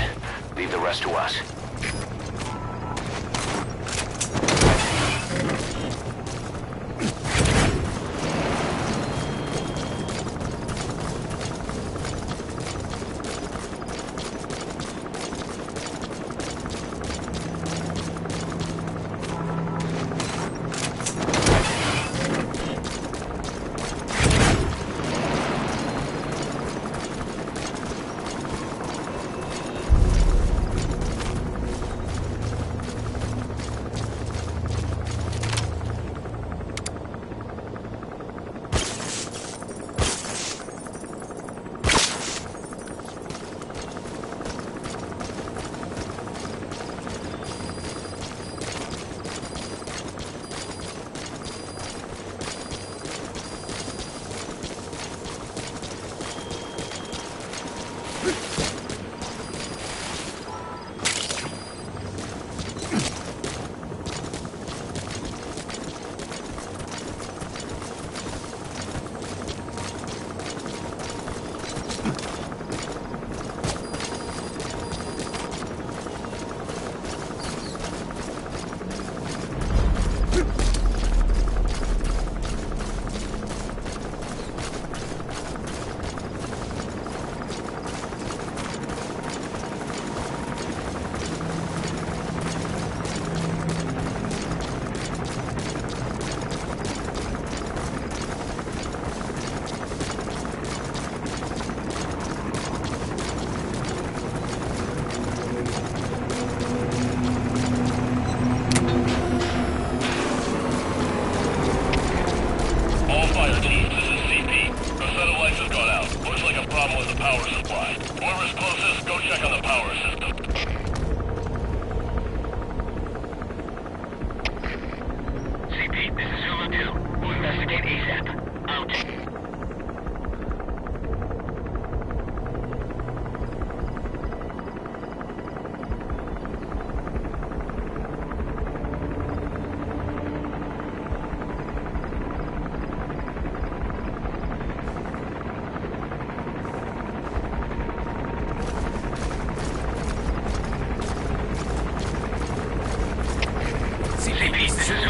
Leave the rest to us.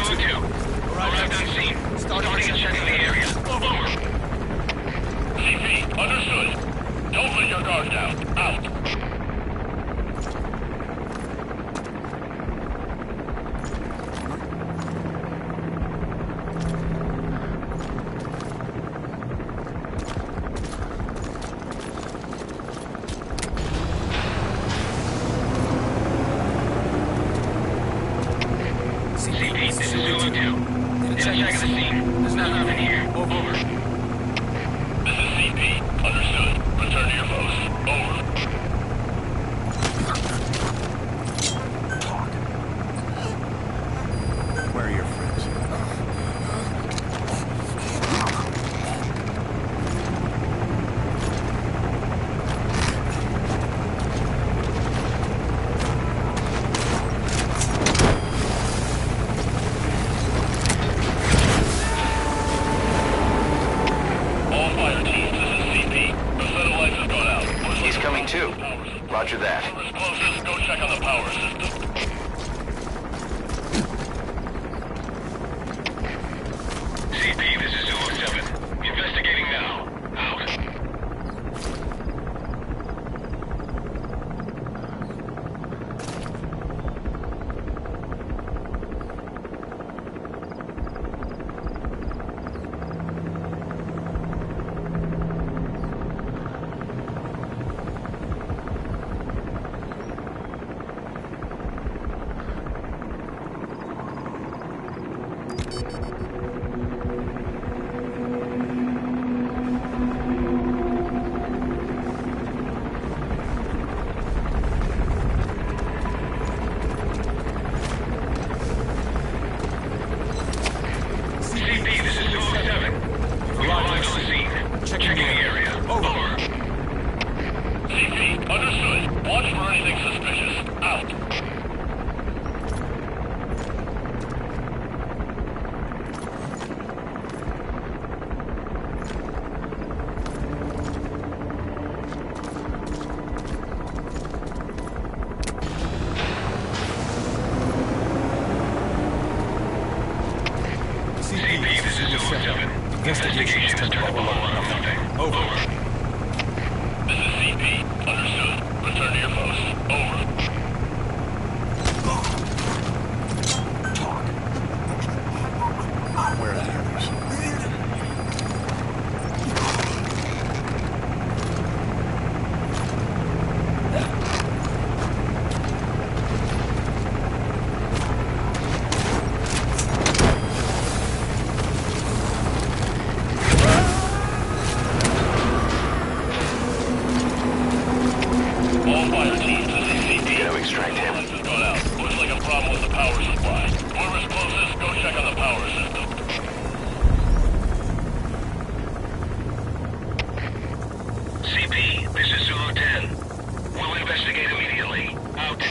Zulu 2. Arrived on scene. Starting and checking the area. Over. CP, understood. Don't let your guard down. Out. CP, this is Zulu 2. Did a check of the scene. There's nothing here. Over. This is CP. Understood. Return to your post. Over. Where are your friends? All fire teams, this is CP. The satellites have gone out. He's coming too. Roger that. Explosives, go check on the power system. CP, this is Zulu 7. Investigating now. Out. CP, this is Zulu 7. We arrived on the scene. Checking the area. Over. CP, understood. Watch for anything suspicious. Out. CP, this is Zulu 7. Investigation has turned up a lot of nothing. Over. This is CP. Understood. Return to your post. Over. Where are the others? All fire teams, this is CP. Gonna extract him. Lights have gone out. Looks like a problem with the power supply. Whoever's closest, go check on the power system. CP, this is Zulu 10. We'll investigate immediately. Out.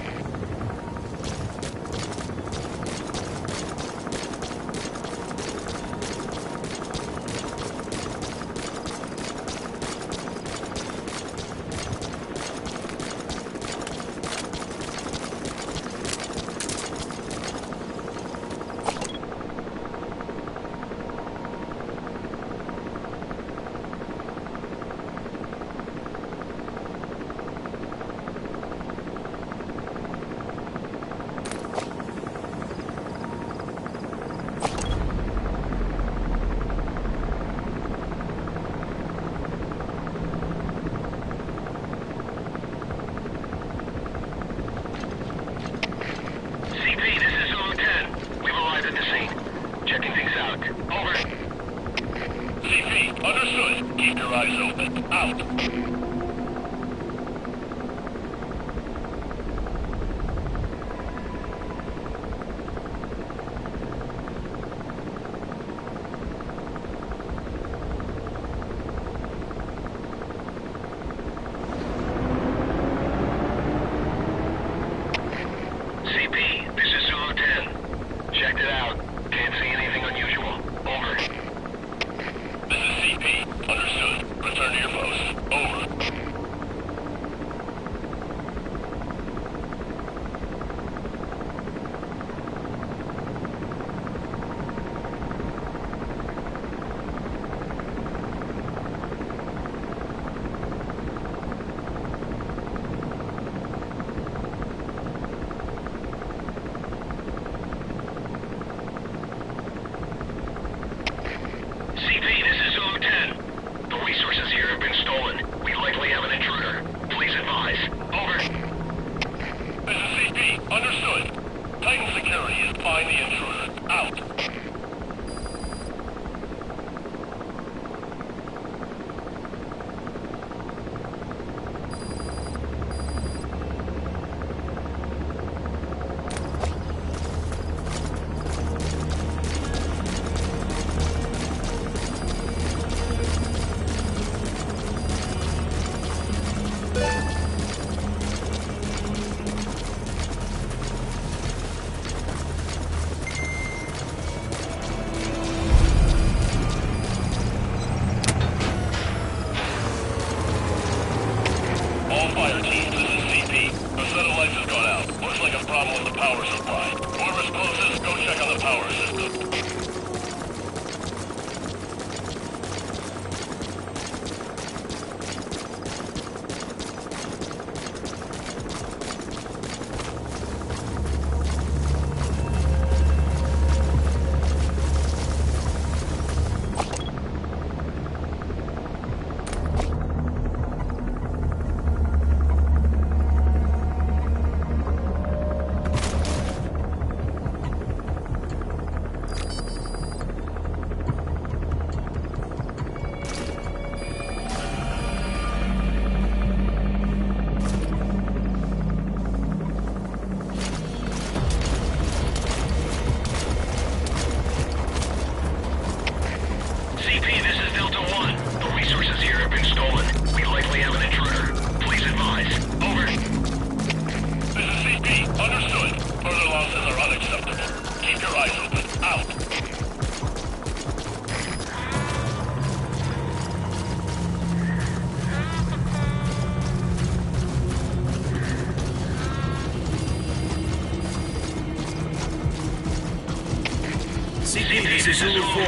CP, this is Zulu 4.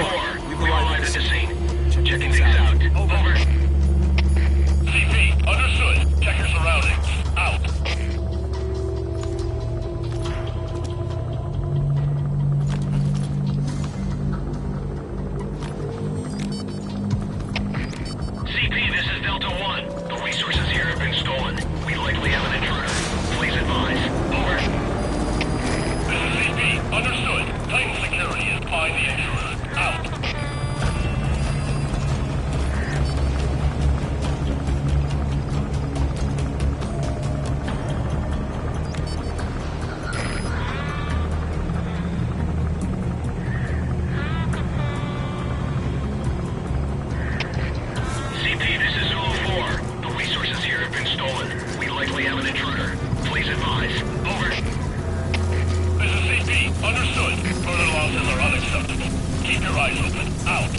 We've arrived at the scene. Checking things out. Over. CP, understood. Check your surroundings. Out. CP, this is Delta 1. The resources here have been stolen. We likely have an intruder. Please advise. Over. This is CP, understood. Titan security is behind the intruder. Out. CP, this is Zulu 4. The resources here have been stolen. We likely have an intruder. Please advise. Over. This is CP, understood. Further losses are unacceptable. Keep your eyes open. Out.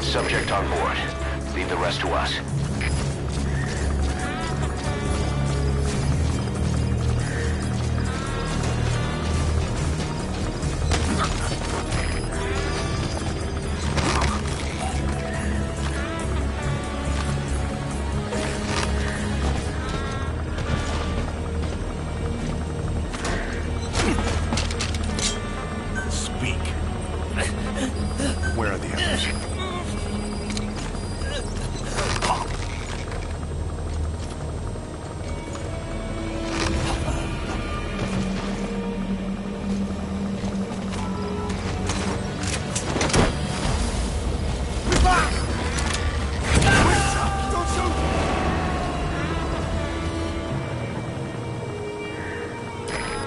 Subject on board. Leave the rest to us. Speak. Where are the others?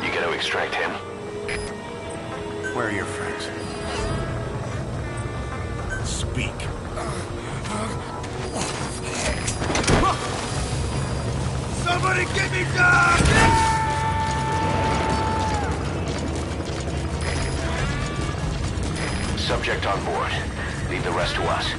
You gotta extract him. Where are your friends? Speak. Somebody get me down! Subject on board. Leave the rest to us.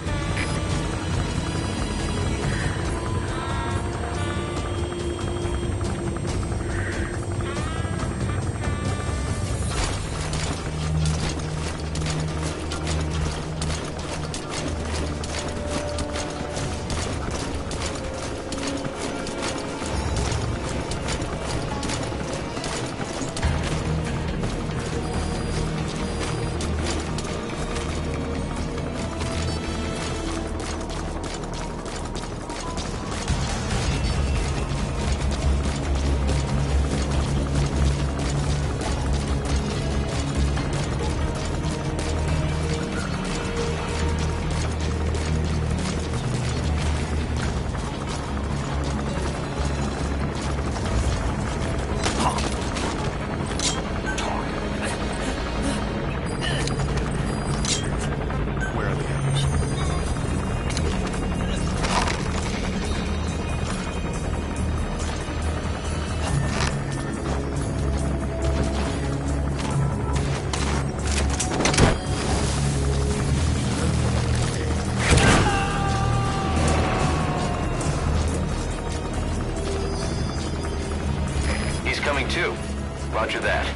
too. Roger that.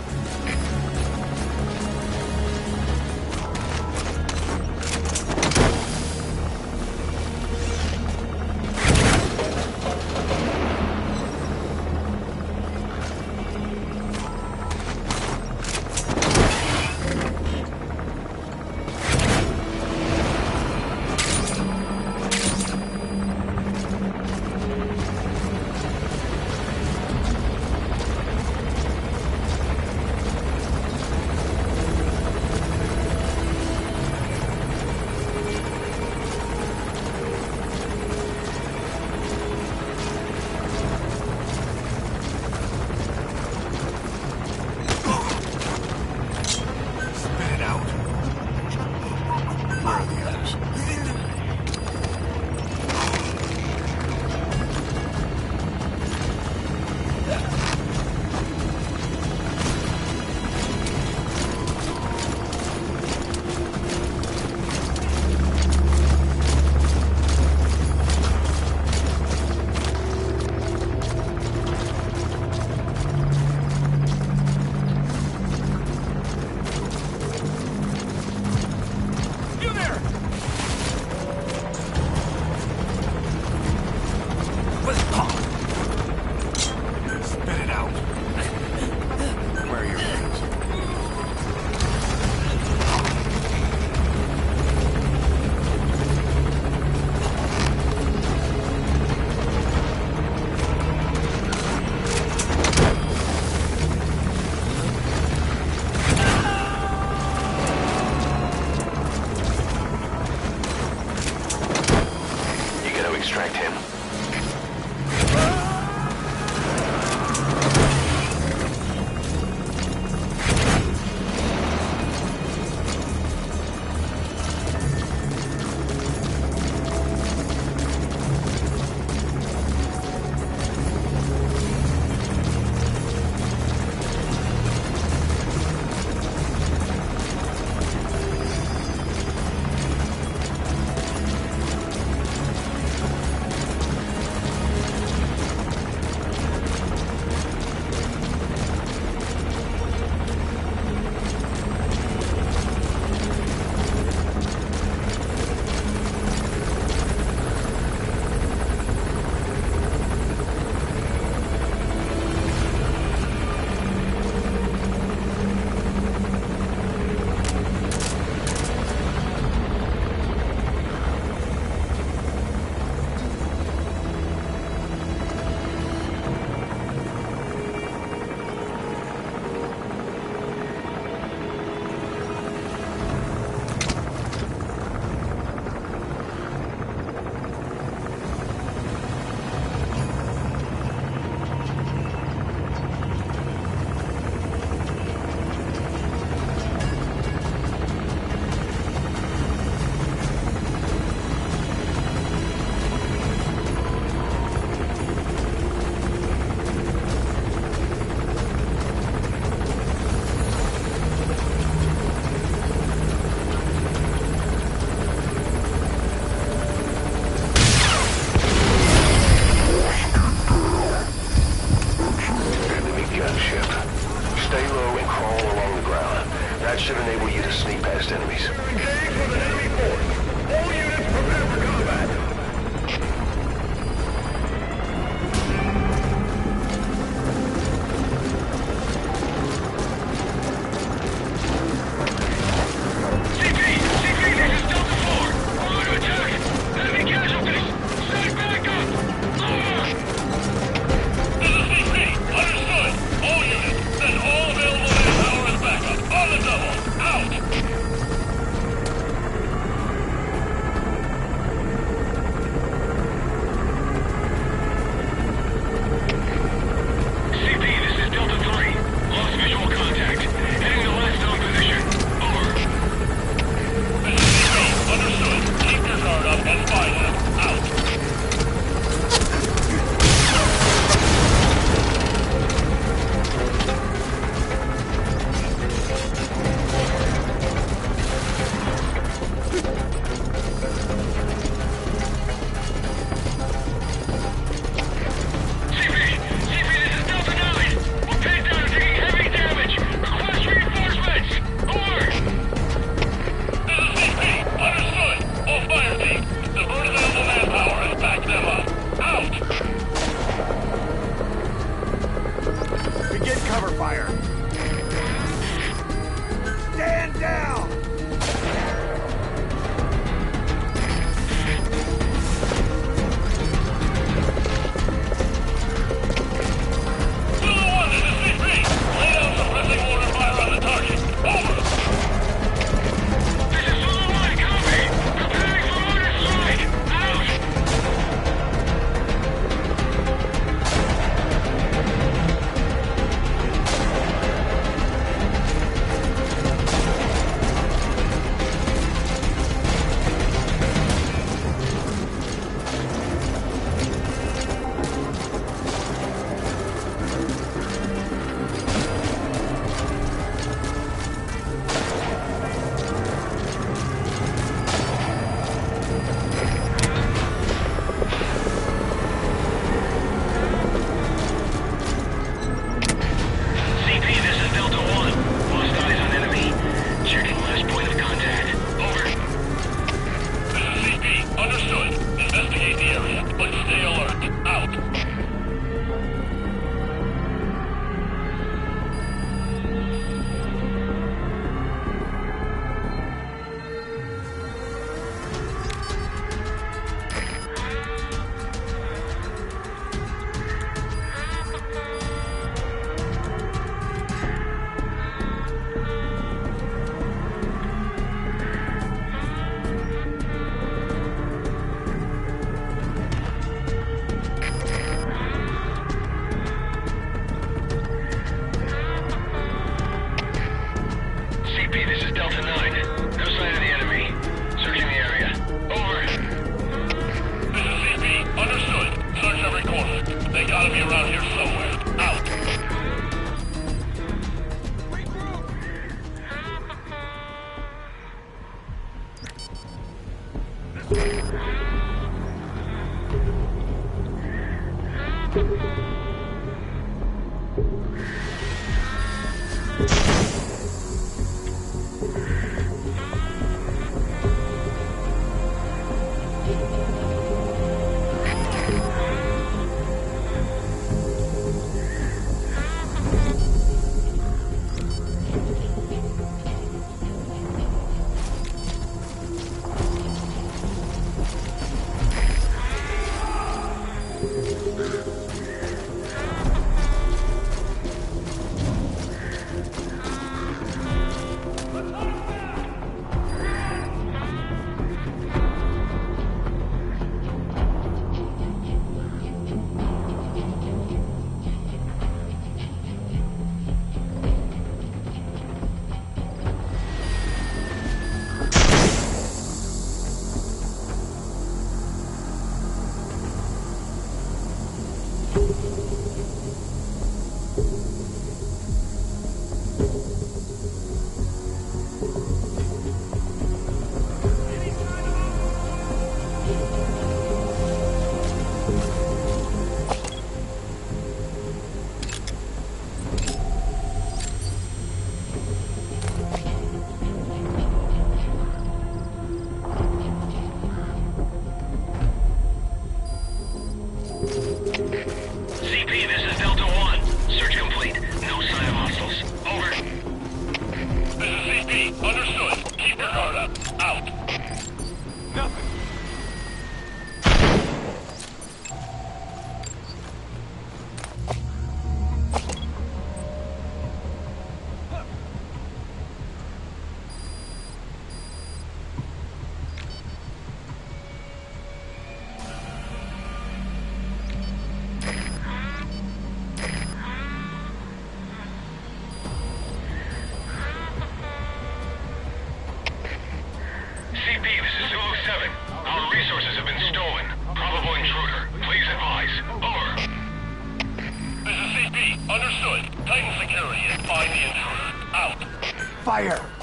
Fire!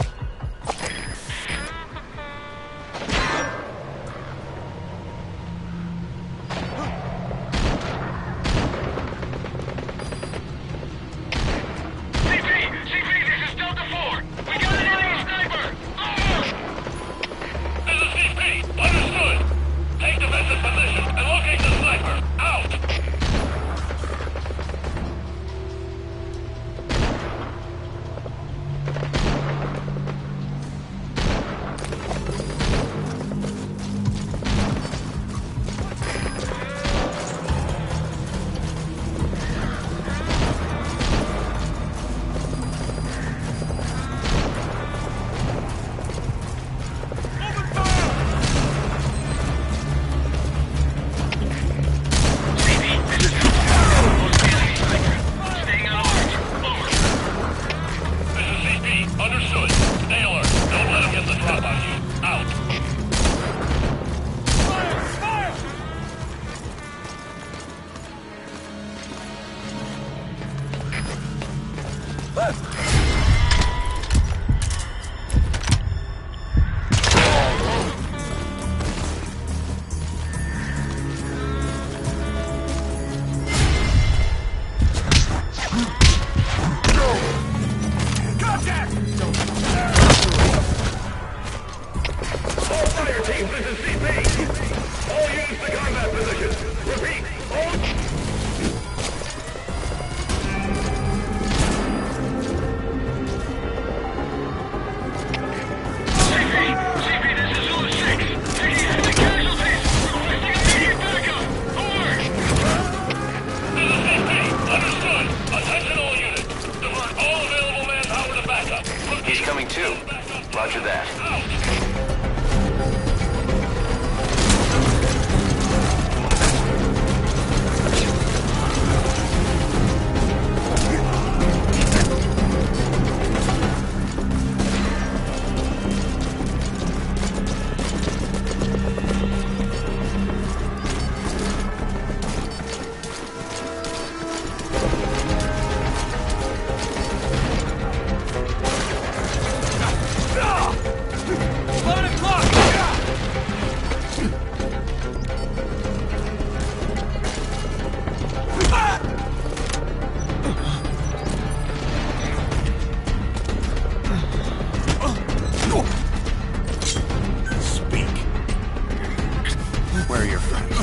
Where are your friends?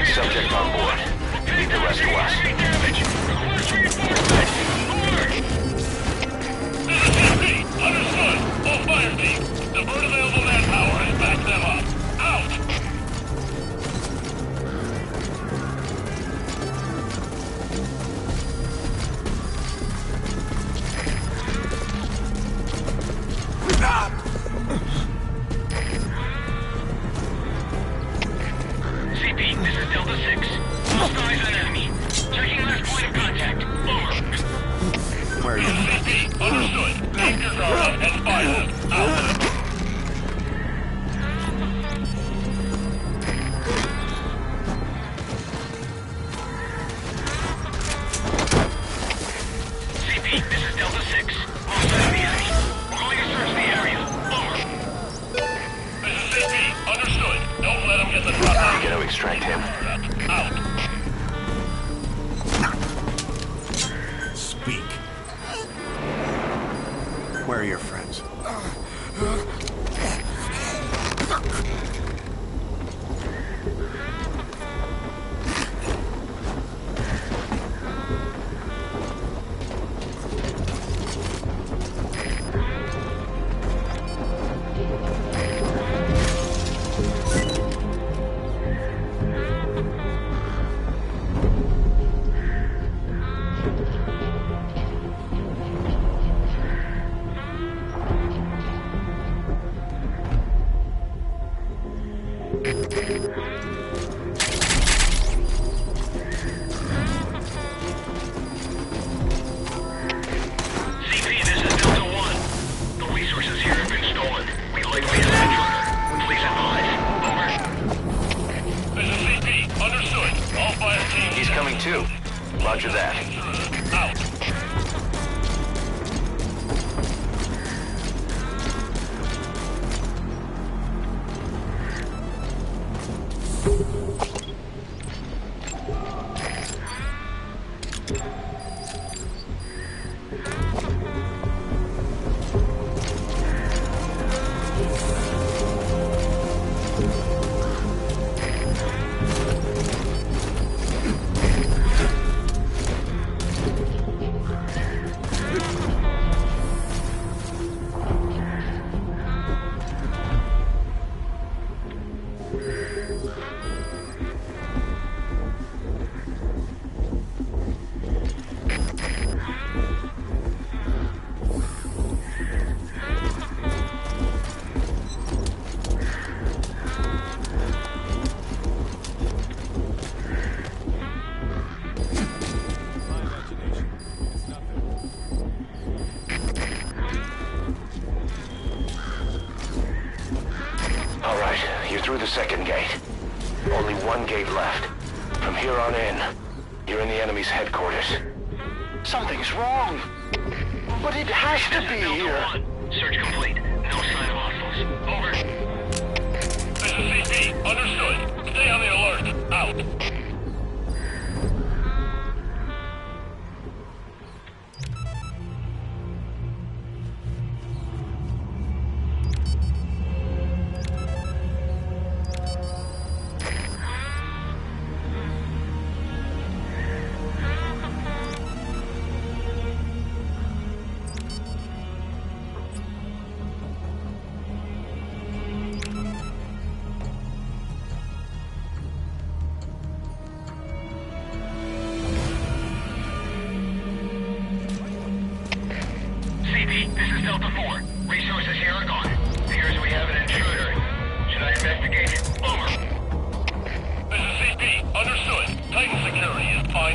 Subject on board. Leave the rest to us. CP, understood. All fire teams, divert available manpower and back them up. Out! CP, this is Delta 6. Lost eyes on enemy. Checking last point of contact. Over. Where are you? CP, understood. Keep your guard up and spy them. Out! CP, this is Delta 6. Lost sight of the enemy. We're going to search the area. Over. This is CP, understood. Don't let them get the drop on We're gonna extract him. Out. Speak. Where are your friends? CP, this is Delta 1. The resources here have been stolen. We likely have an intruder. Please advise. Over. This is CP, understood. All fire teams. He's coming too. Roger that. Out. Through the second gate. Only one gate left. From here on in, you're in the enemy's headquarters. Something's wrong. But it has to be here. Search complete. No sign of hostiles. Over. This is CP, understood. Stay on the alert. Out. CP, this is Delta 4. Resources here are gone. Appears we have an intruder. Should I investigate? Over. This is CP, understood. Titan security is fine.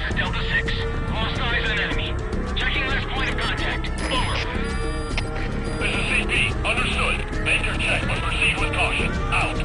is Delta 6. Lost eyes on enemy. Checking last point of contact. Over. This is CP. Understood. Make your check, but proceed with caution. Out.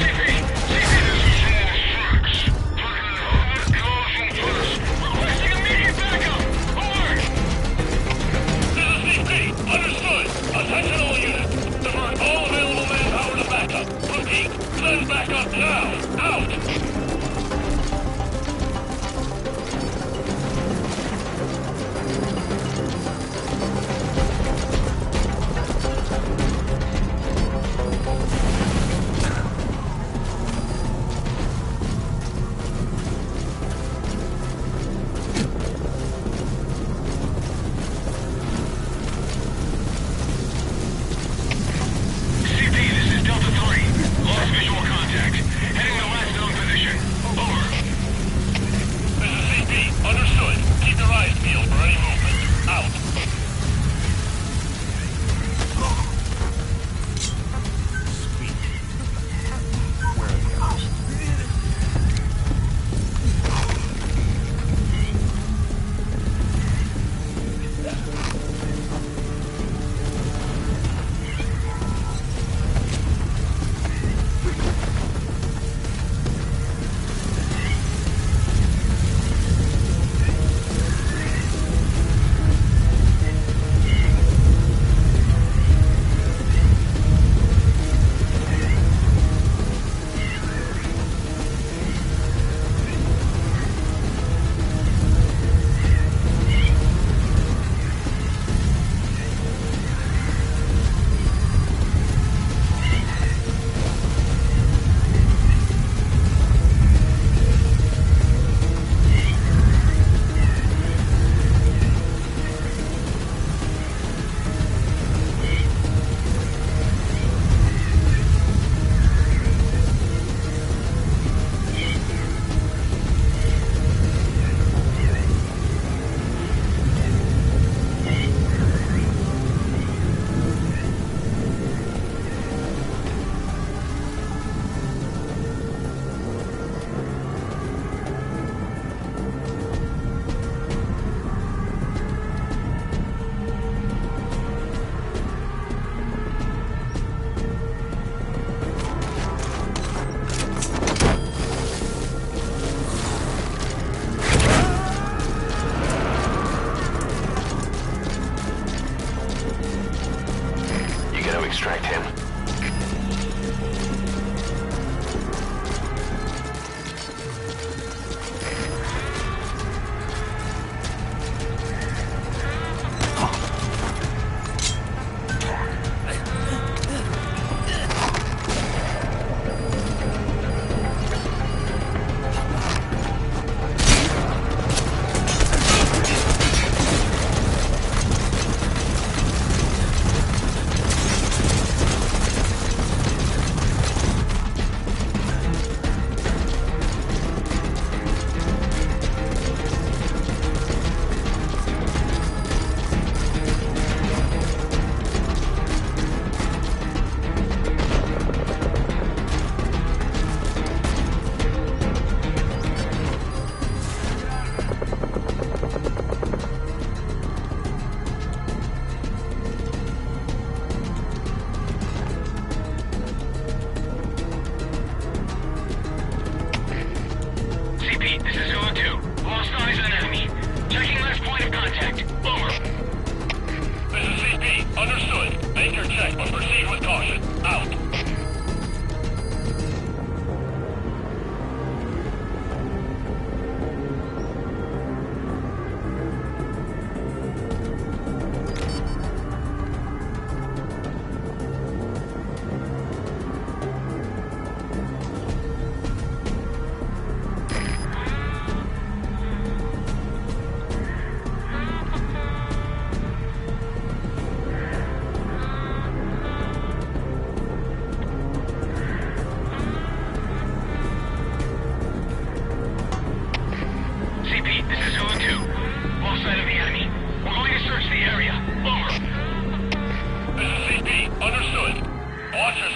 CP, this is Law 6.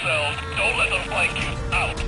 yourselves. Don't let them flank you. Out.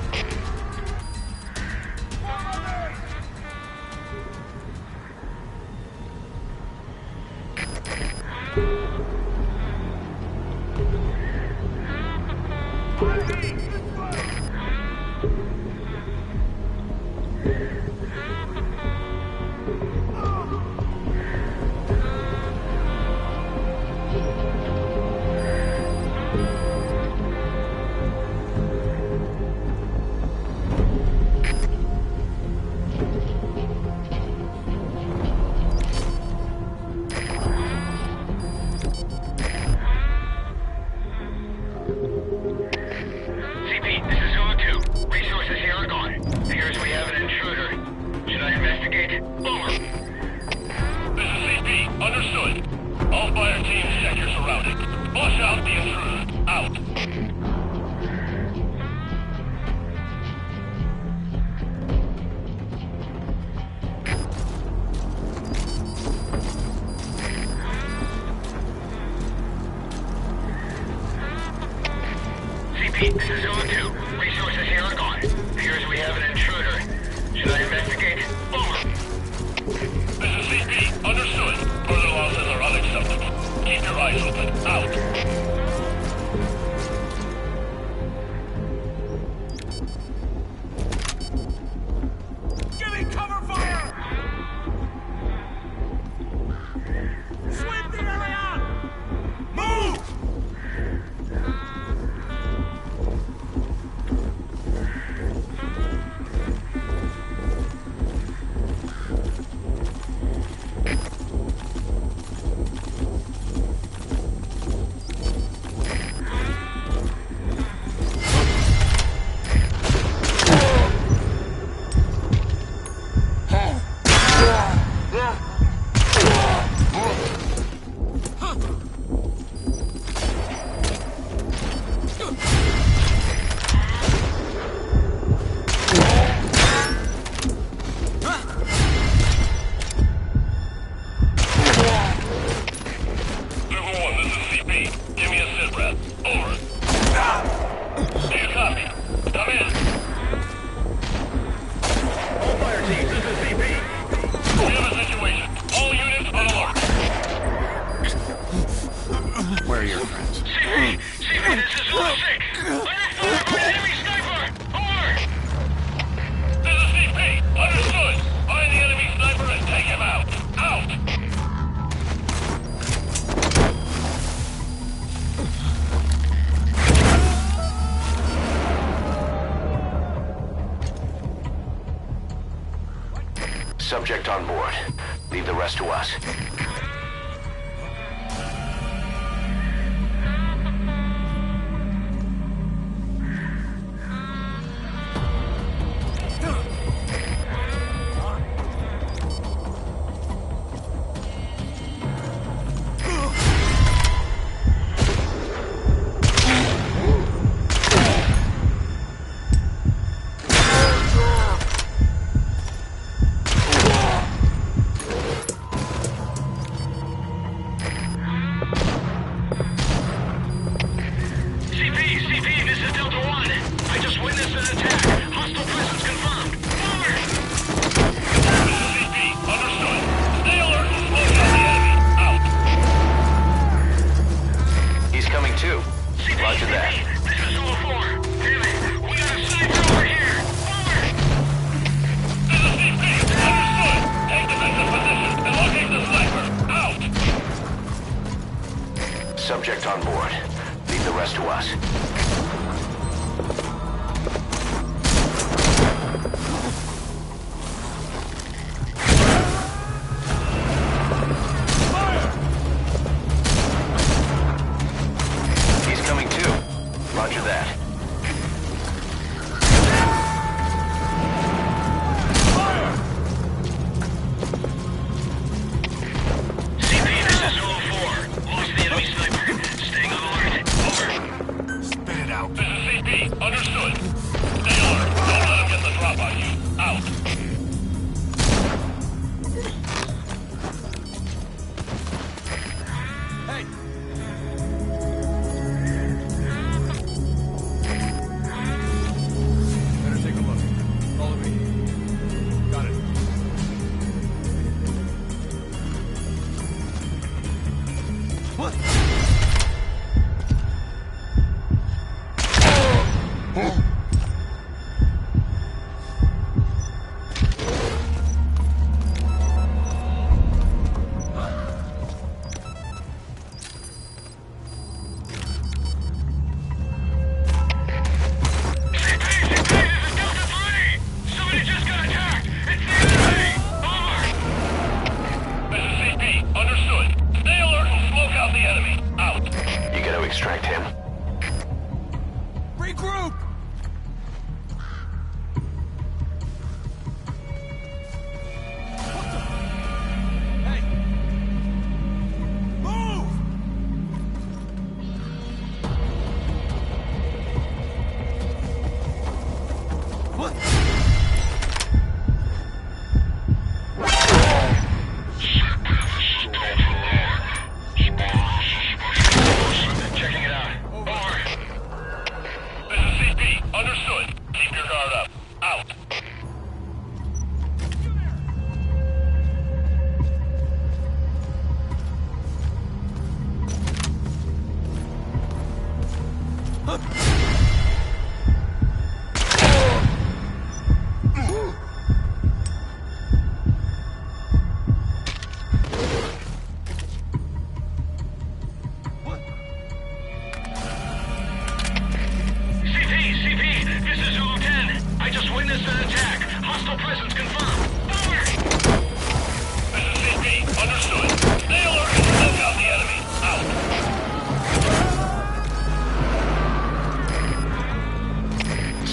This is Zulu 2. Resources here are gone. Appears we have an intruder. Should I investigate? Over. This is CP. Understood. Further losses are unacceptable. Keep your eyes open. Out. Where are your friends? CP! CP, this is Zulu 6! Under fire by an enemy sniper! Over! This is CP! Understood! Find the enemy sniper and take him out! Out! Subject on board. Leave the rest to us. Subject on board. Leave the rest to us. He's coming too. Roger that. Lost the enemy sniper. Staying on alert. Over. Spit it out. This is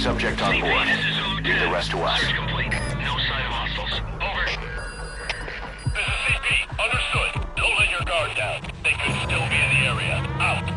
Subject on board. Leave the rest to us. Search complete. No sign of hostiles. Over. This is CP. Understood. Don't let your guard down. They could still be in the area. Out.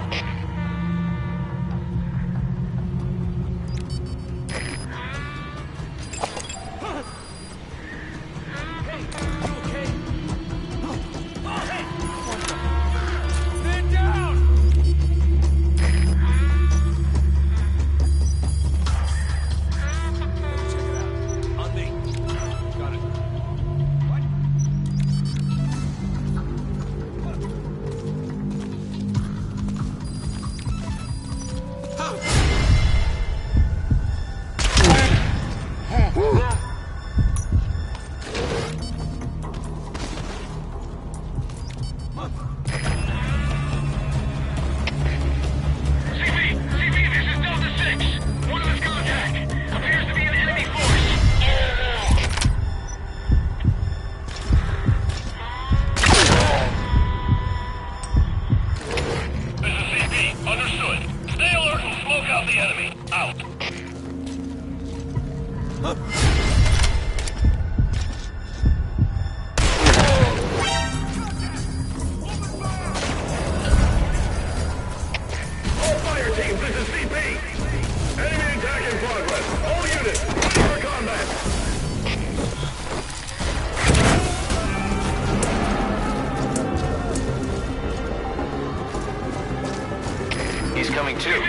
Coming too.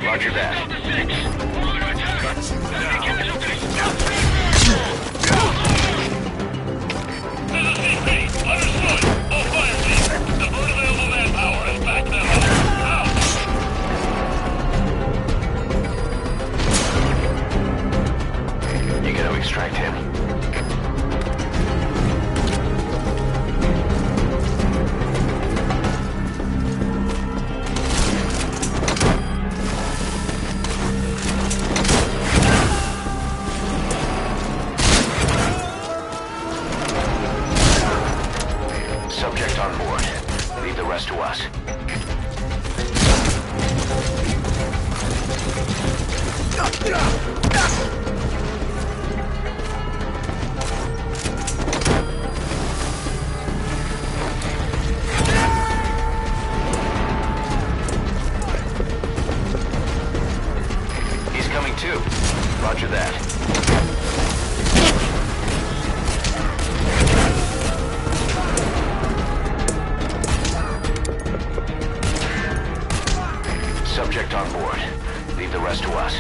Roger that. You gotta extract him. Subject on board. Leave the rest to us. He's coming too. Roger that. Subject on board. Leave the rest to us.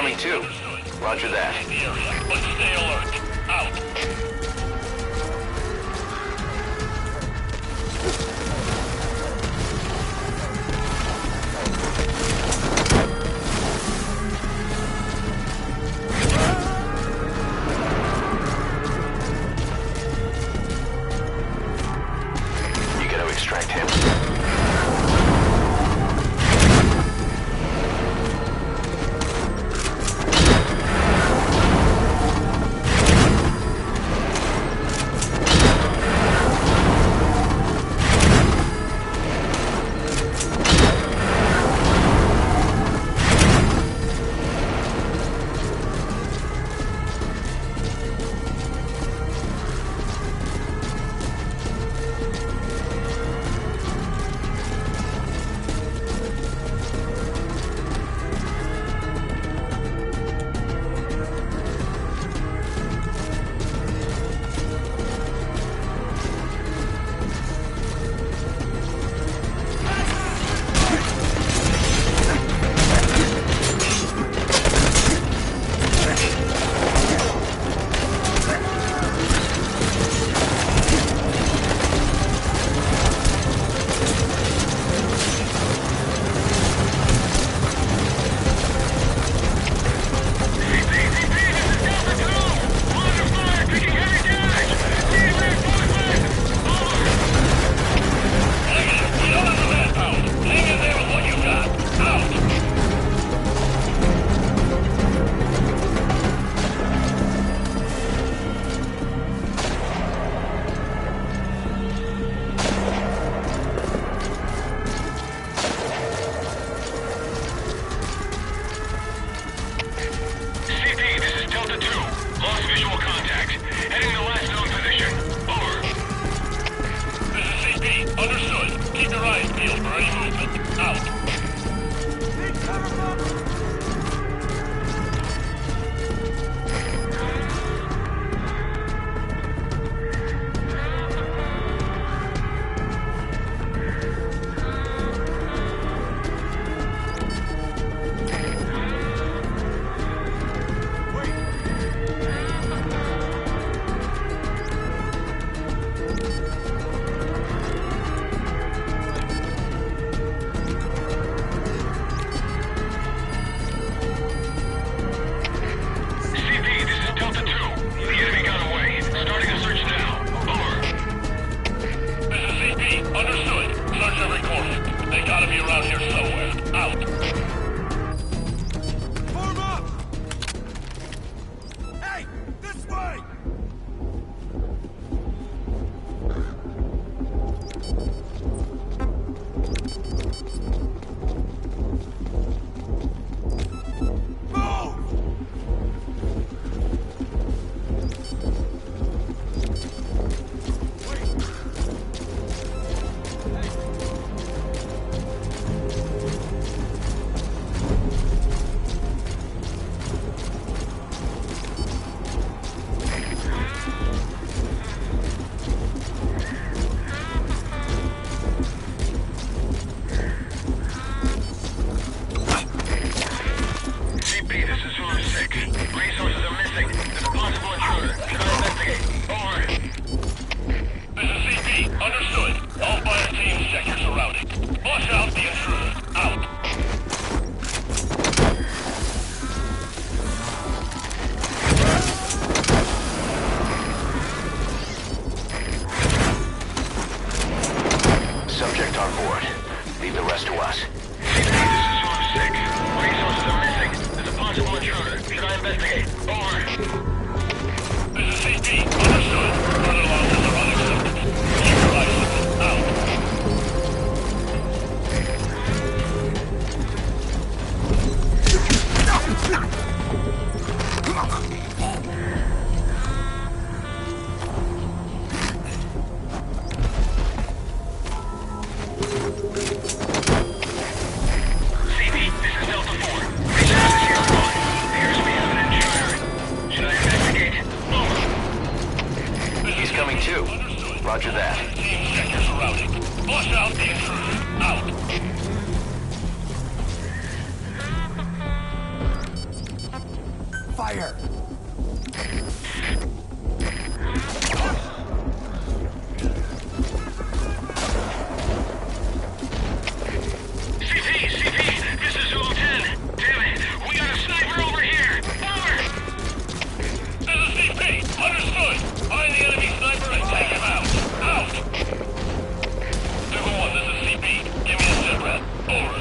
Incoming 2. Roger that. The area, but stay alert. Out. You gotta extract him. fire! CP, this is Zulu 10. Damn it, we got a sniper over here. Over! This is CP. Understood. Find the enemy sniper and take him out. Out! Zulu 1, this is CP. Give me a sit rep. Over.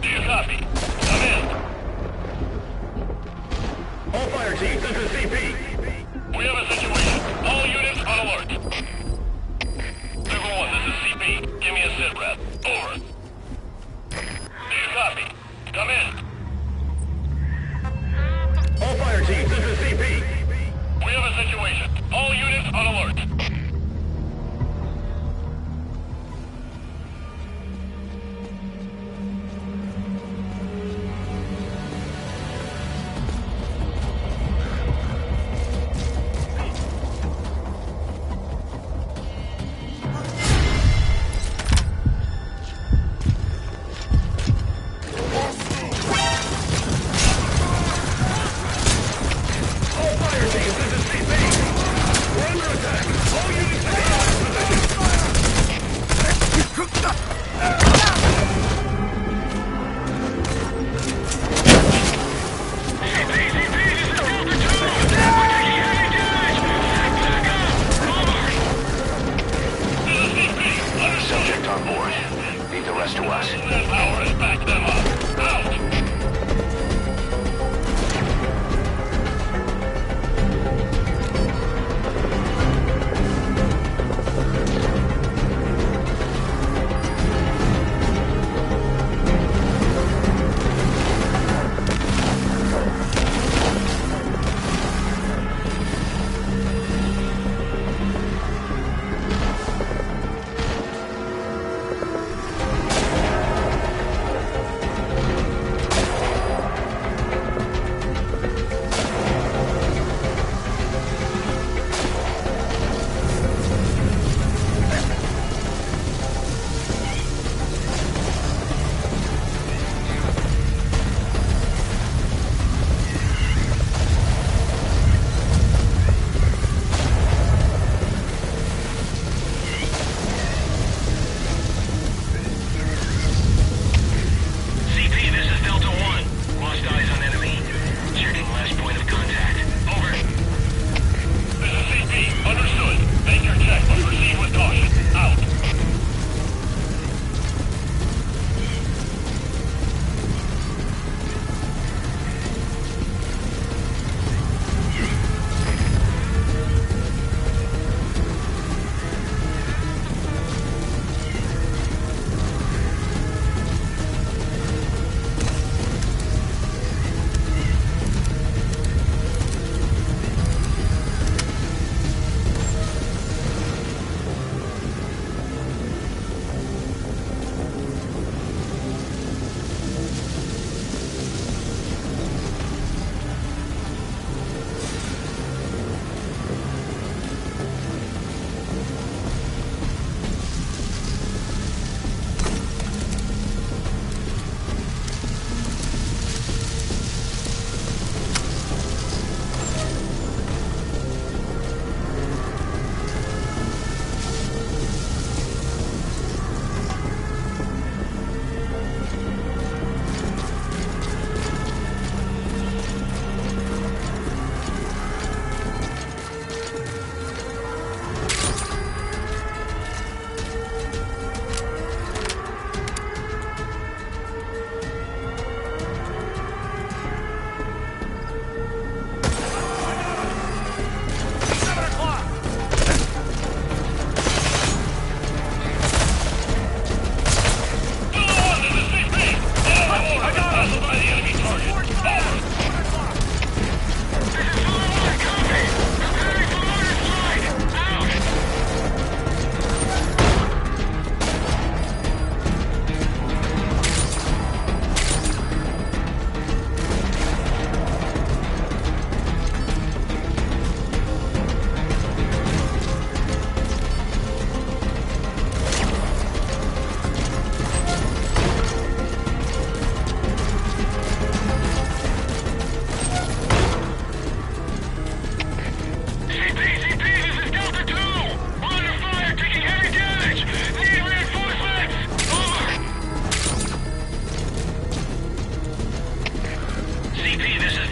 Do you copy? Come in. All fire teams, this is CP. We have a situation. All units on alert. Zulu 1, this is CP. Give me a sit rep. Over. Do you copy? Come in. All fire teams, this is CP. We have a situation. All units on alert.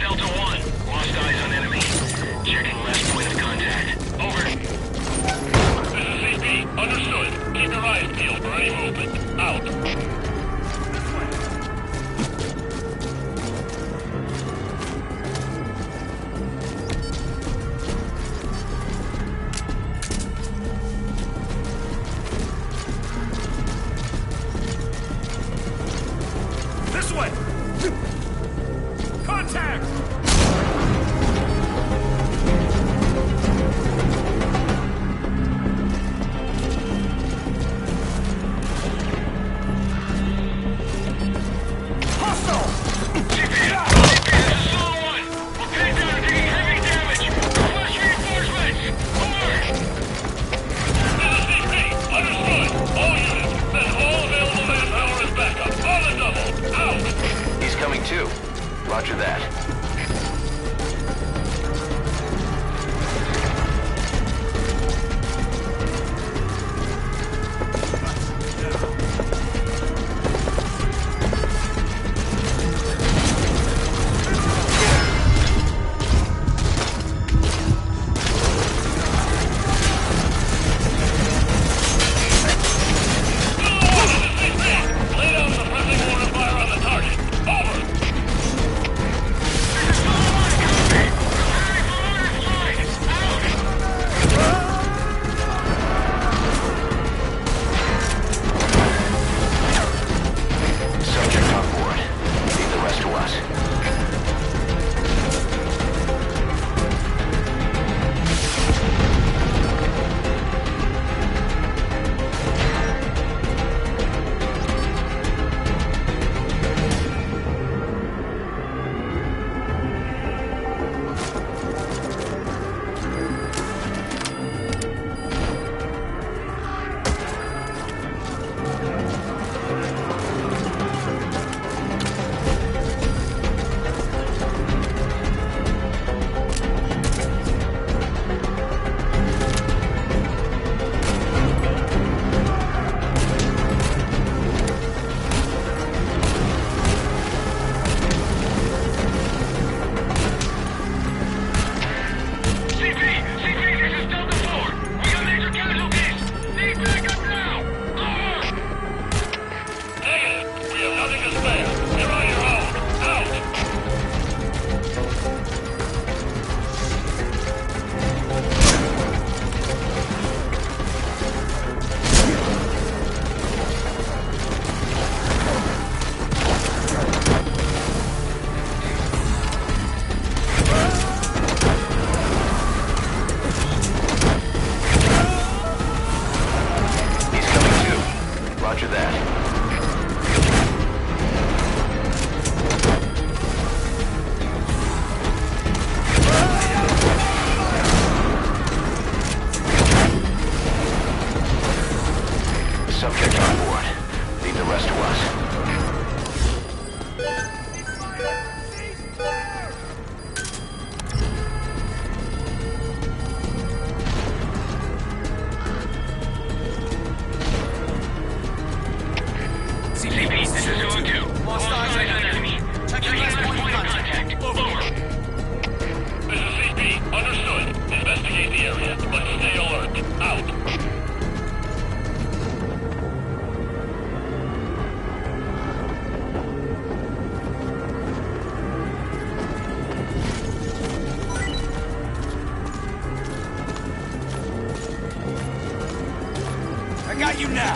Delta 1. Lost eyes on enemy. Checking last point of contact. Over. This is CP. Understood. Keep your eyes peeled for any movement. Out. This way! Contact! Hostile! CP, this is Solo 1. We're pinned down and taking heavy damage. Request reinforcements. Over. This is CP. Understood. All units, send all available manpower as backup. On the double. Out. He's coming too. Roger that. Lay down suppressing mortar fire on the target. Over. Subject on board. Leave the rest to us. got you now!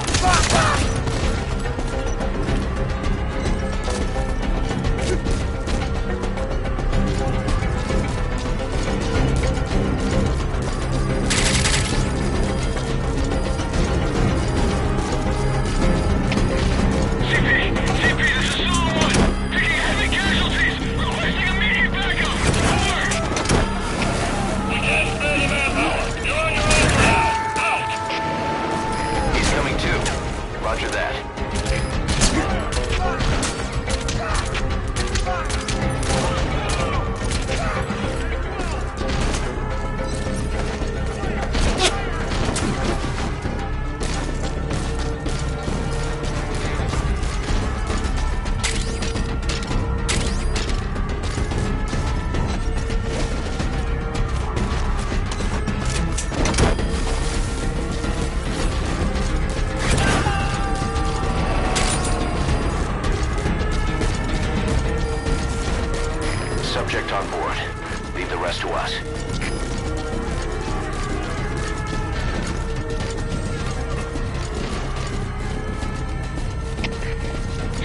He's coming too. subject on board. Leave the rest to us.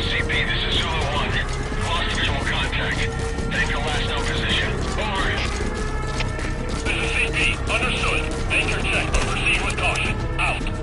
CP, this is Zulu 1. Lost visual contact. Anchor last known position. Over. This is CP. Understood. Anchor check, but proceed with caution. Out.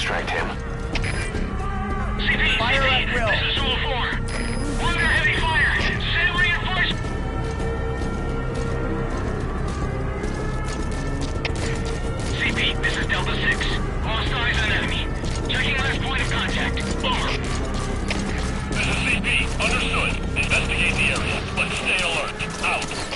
extract him. CP, Fire CP, at will. this is Zulu 4. We're under heavy fire. Send reinforcements. CP, this is Delta 6. Lost eyes on enemy. Checking last point of contact. Over. This is CP. Understood. Investigate the area, but stay alert. Out.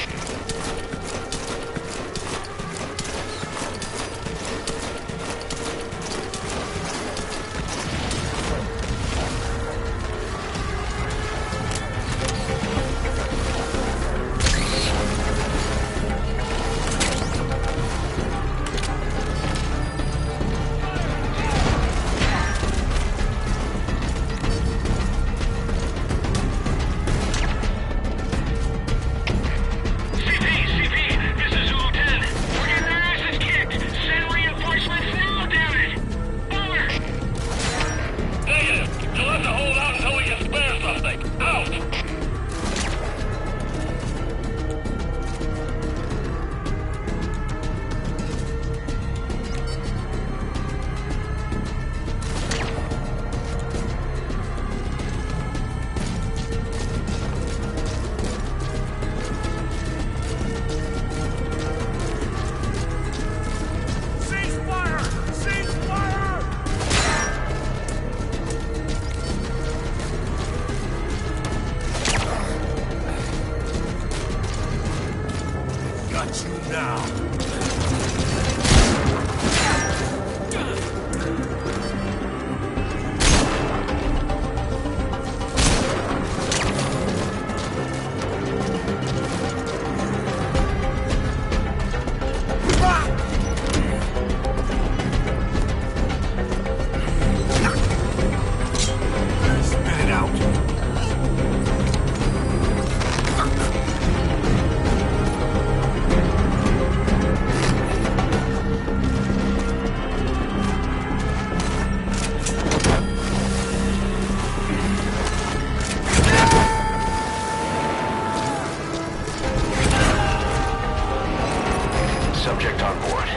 subject on board.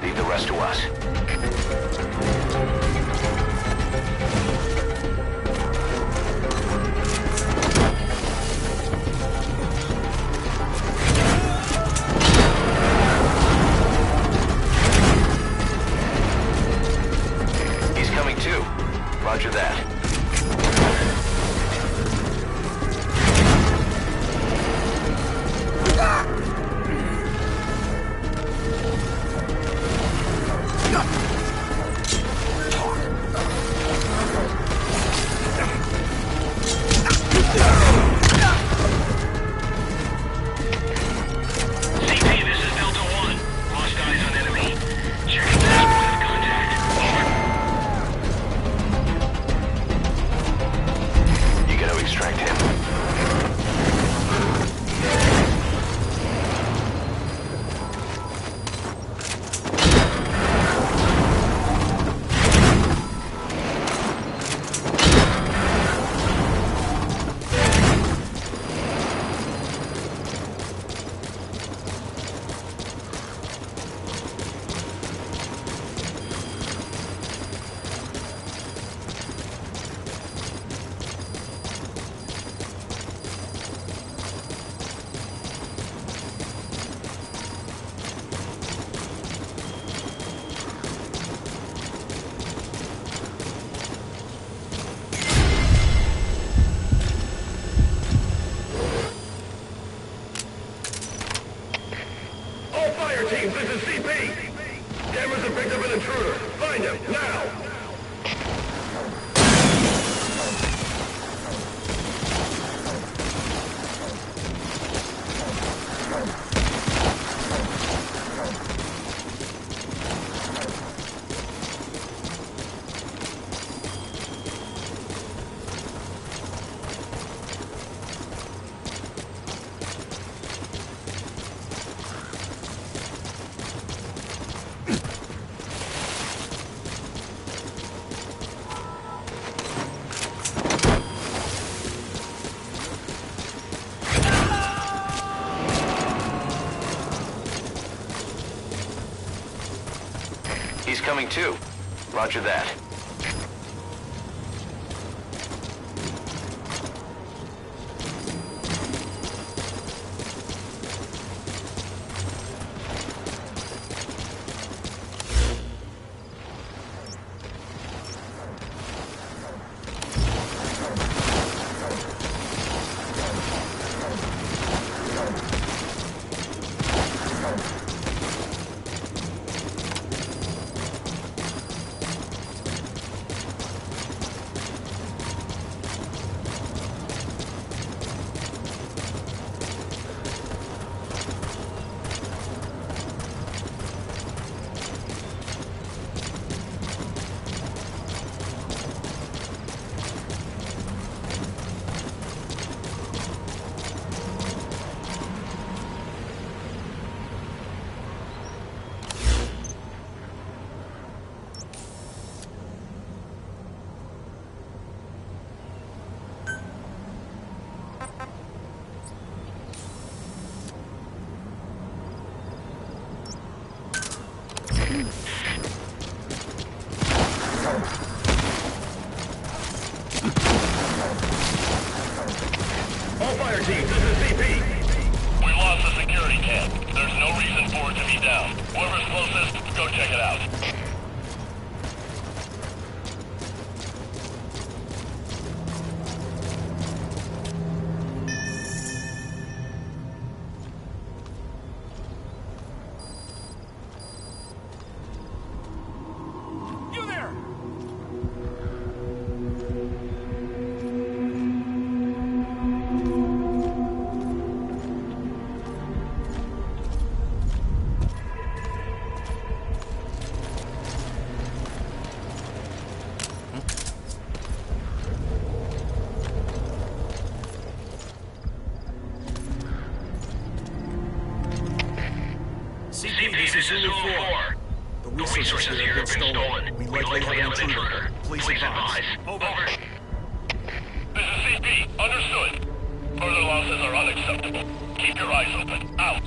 Leave the rest to us. He's coming too. Roger that. CP, this is Delta 1. Lost eyes on enemy. Checking last point of contact. Over. You gotta extract him. All fire teams, this is CP! Cameras have picked up an intruder. Find him, now! He's coming too. Roger that. All fire teams, this is CP! We lost the security camp. There's no reason for it to be down. Whoever's closest, go check it out. You there! CP, this is Zulu 4. The resources here have been stolen. We likely have an intruder. Please advise. Over. This is CP. Understood. Further losses are unacceptable. Keep your eyes open. Out.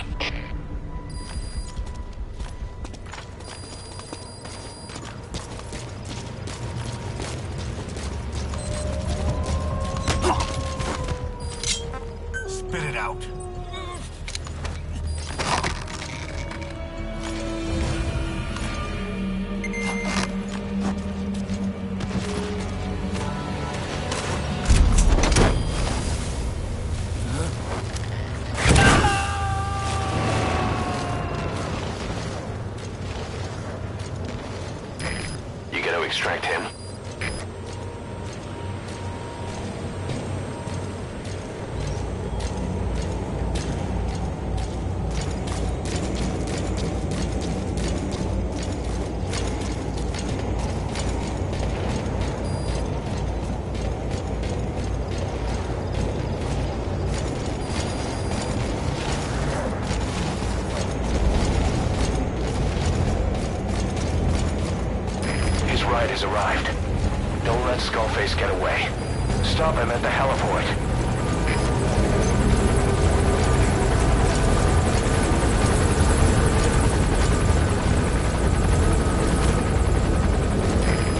to extract him. Ride has arrived. Don't let Skullface get away. Stop him at the heliport.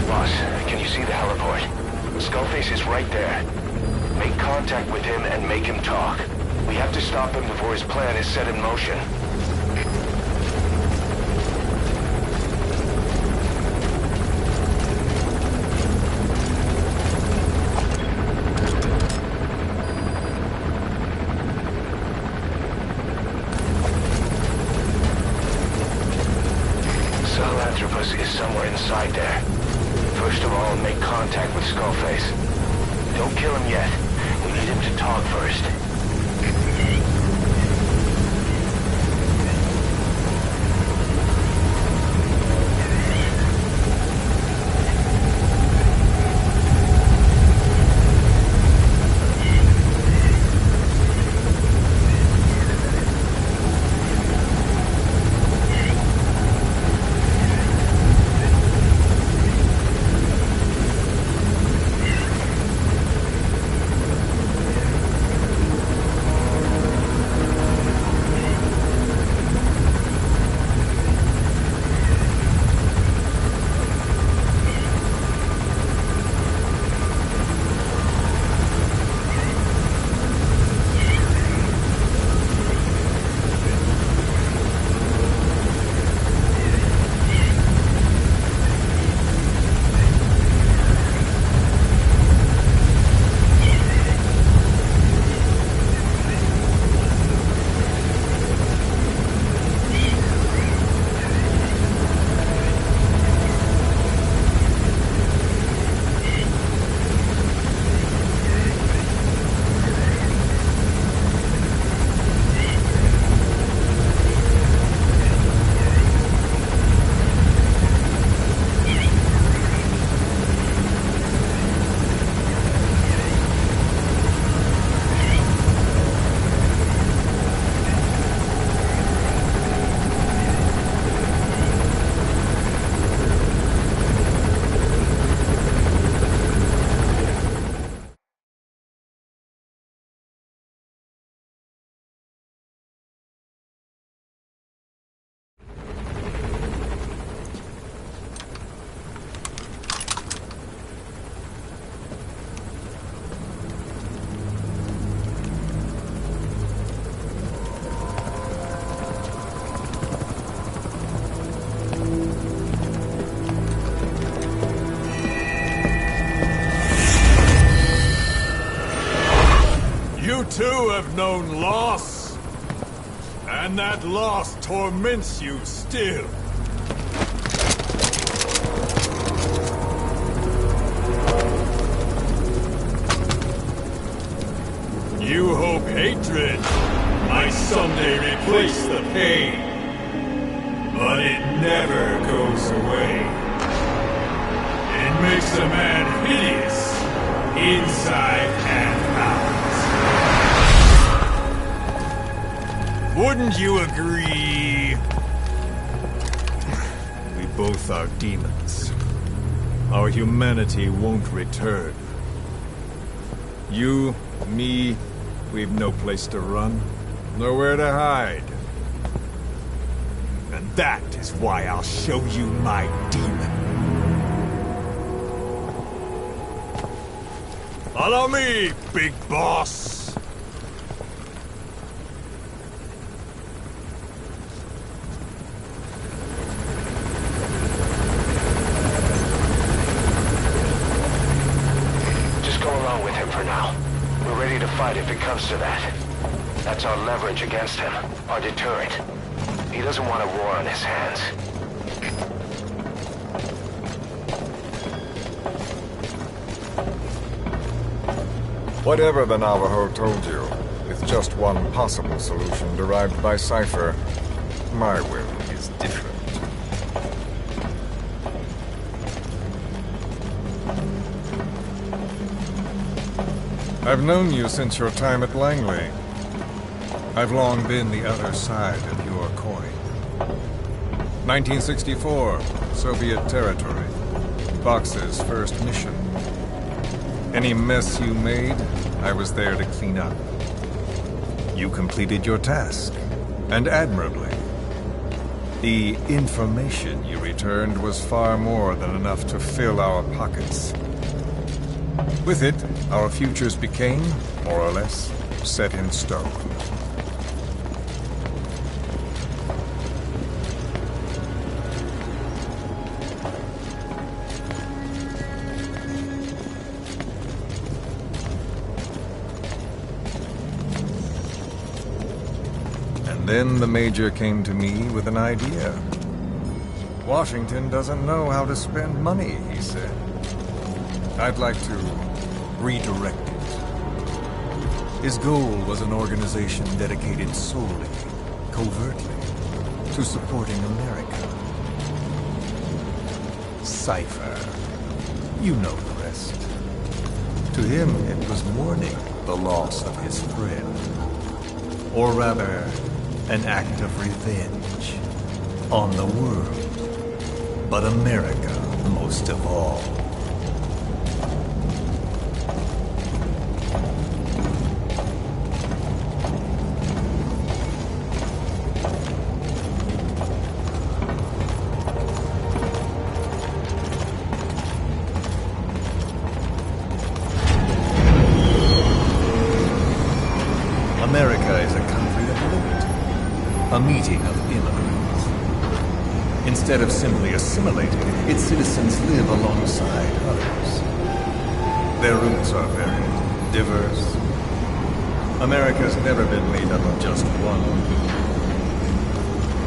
Boss, can you see the heliport? Skullface is right there. Make contact with him and make him talk. We have to stop him before his plan is set in motion. Is somewhere inside there. First of all, make contact with Skullface. Don't kill him yet. We need him to talk first. You too have known loss, and that loss torments you still. You hope hatred might someday replace the pain, but it never goes away. It makes a man hideous, inside and out. Wouldn't you agree? We both are demons. Our humanity won't return. You, me, we've no place to run, nowhere to hide. And that is why I'll show you my demon. Follow me, big boss! Fight if it comes to that. That's our leverage against him, our deterrent. He doesn't want a war on his hands. Whatever the Navajo told you, with just one possible solution derived by Cypher, my will is different. I've known you since your time at Langley. I've long been the other side of your coin. 1964, Soviet territory. Box's first mission. Any mess you made, I was there to clean up. You completed your task, and admirably. The information you returned was far more than enough to fill our pockets. With it, our futures became, more or less, set in stone. And then the Major came to me with an idea. Washington doesn't know how to spend money, he said. I'd like to redirect it. His goal was an organization dedicated solely, covertly, to supporting America. Cypher. You know the rest. To him, it was mourning the loss of his friend. Or rather, an act of revenge on the world, but America most of all. America is a country of liberty, a meeting of immigrants. Instead of simply assimilating, its citizens live alongside others. Their roots are varied, diverse. America's never been made up of just one people.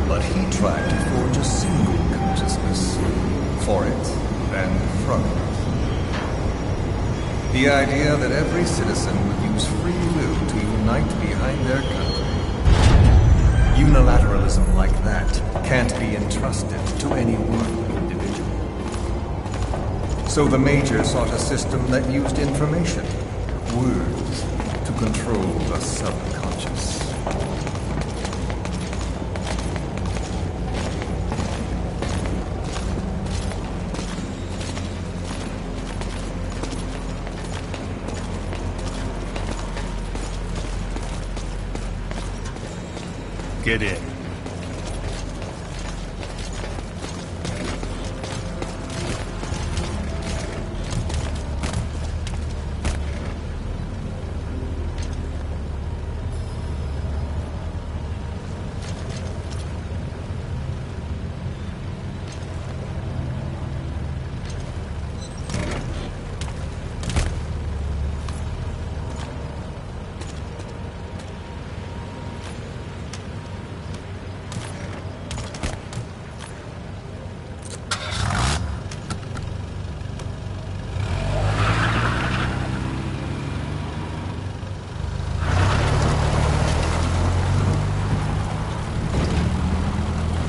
But he tried to forge a single consciousness for it and from it. The idea that every citizen would use free will to unite behind their country. Unilateralism like that can't be entrusted to any one individual. So the Major sought a system that used information, words, to control the subconscious. Get in.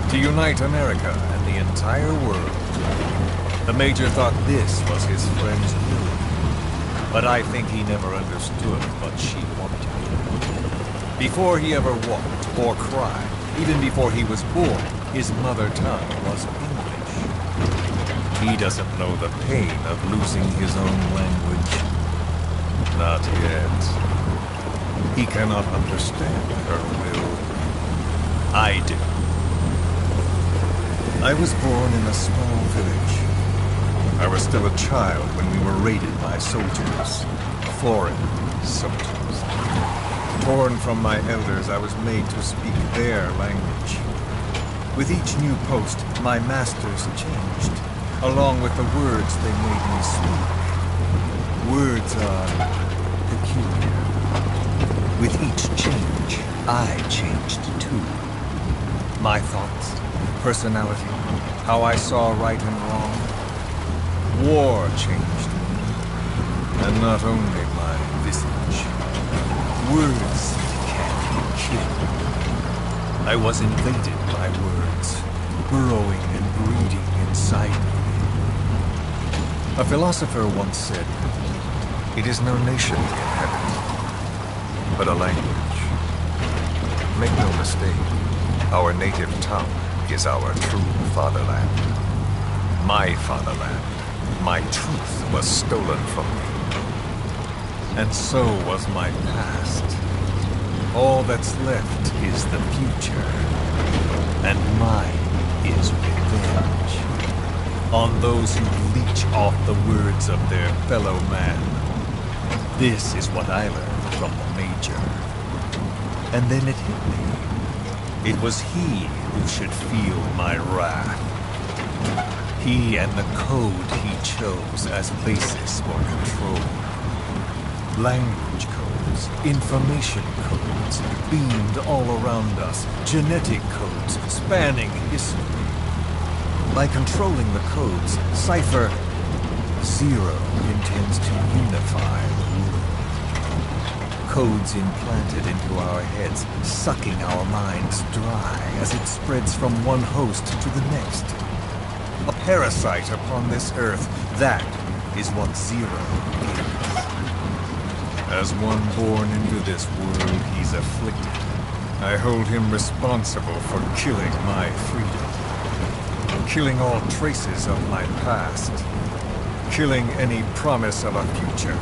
To unite America and the entire world. The Major thought this was his friend's will. But I think he never understood what she wanted. Before he ever walked or cried, even before he was born, his mother tongue was English. He doesn't know the pain of losing his own language. Not yet. He cannot understand her will. I do. I was born in a small village. I was still a child when we were raided by soldiers. Foreign soldiers. Torn from my elders, I was made to speak their language. With each new post, my masters changed, along with the words they made me speak. Words are peculiar. With each change, I changed too. My thoughts, personality, how I saw right and wrong. War changed me, and not only my visage. Words can kill. I was invaded by words, burrowing and breeding inside me. A philosopher once said, "It is no nation in heaven, but a language." Make no mistake, our native tongue is our true fatherland. My fatherland, my truth was stolen from me. And so was my past. All that's left is the future. And mine is revenge. On those who leech off the words of their fellow man. This is what I learned from the Major. And then it hit me. It was he who should feel my wrath. He and the code he chose as basis for control. Language codes, information codes, beamed all around us, genetic codes spanning history. By controlling the codes, Cypher Zero intends to unify the world. Codes implanted into our heads, sucking our minds dry as it spreads from one host to the next. A parasite upon this earth, that is what Zero is. As one born into this world he's afflicted, I hold him responsible for killing my freedom. Killing all traces of my past. Killing any promise of a future.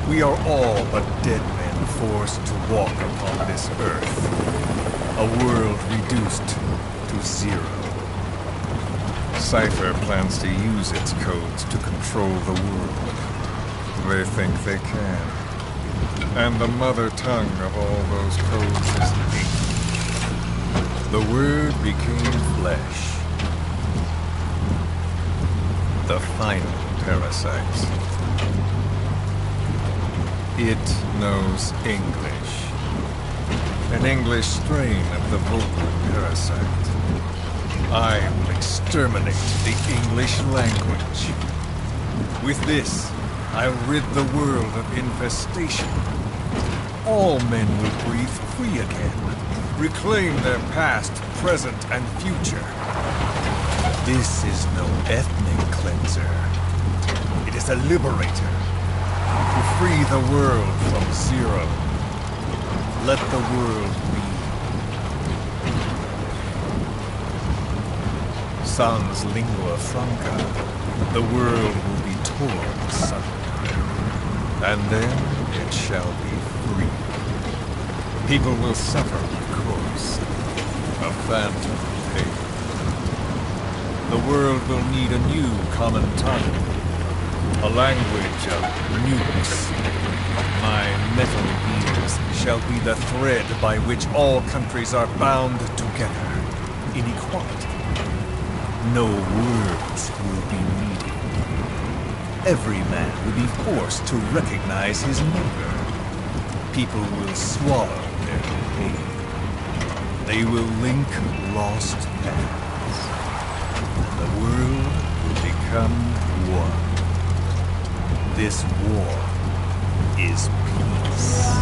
We are all but dead men forced to walk upon this earth. A world reduced to zero. Cypher plans to use its codes to control the world. They think they can. And the mother tongue of all those codes is hate. The Word became flesh. The final parasite. It knows English. An English strain of the vocal parasite. I will exterminate the English language. With this, I'll rid the world of infestation. All men will breathe free again, reclaim their past, present, and future. This is no ethnic cleanser. It is a liberator. To free the world from Zero. Let the world be. Sans lingua franca, the world will be torn asunder. And then it shall be free. People will suffer, of course. A phantom pain. The world will need a new common tongue. A language of mutes. My metal ears shall be the thread by which all countries are bound together. In equality. No words will be needed. Every man will be forced to recognize his neighbor. People will swallow their pain. They will link lost paths. And the world will become one. This war is peace.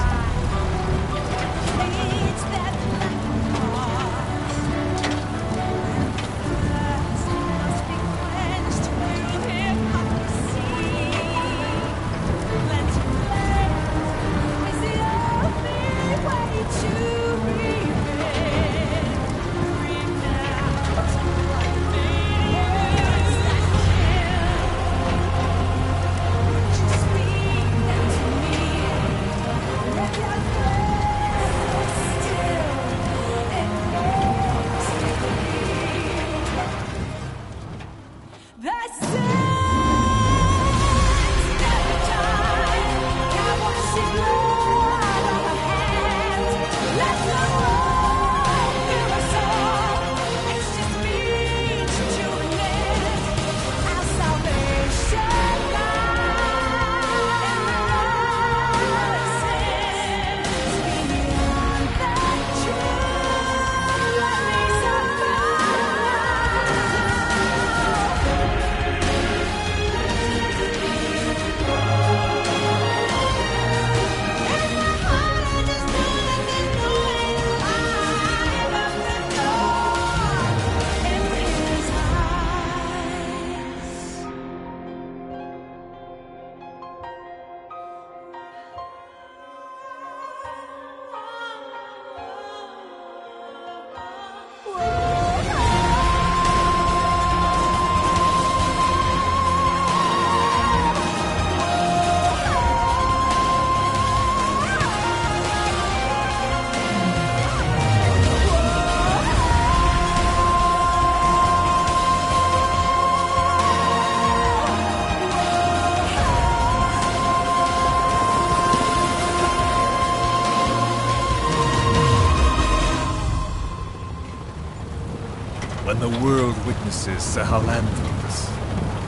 is Sahelanthropus.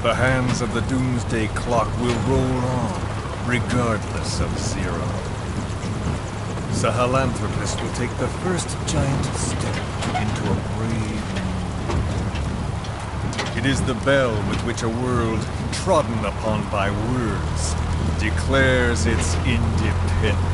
The hands of the Doomsday Clock will roll on, regardless of Zero. Sahelanthropus will take the first giant step into a brave new. It is the bell with which a world trodden upon by words declares its independence.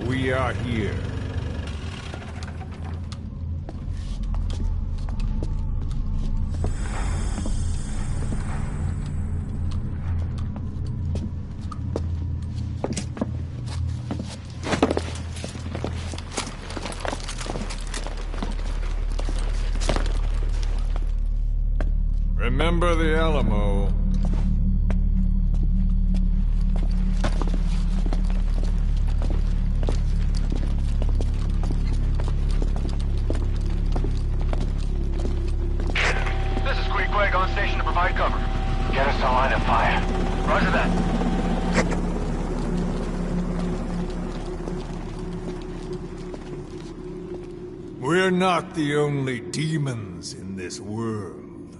We are here. Remember the Alamo. On station to provide cover. Get us a line of fire. Roger that. We're not the only demons in this world.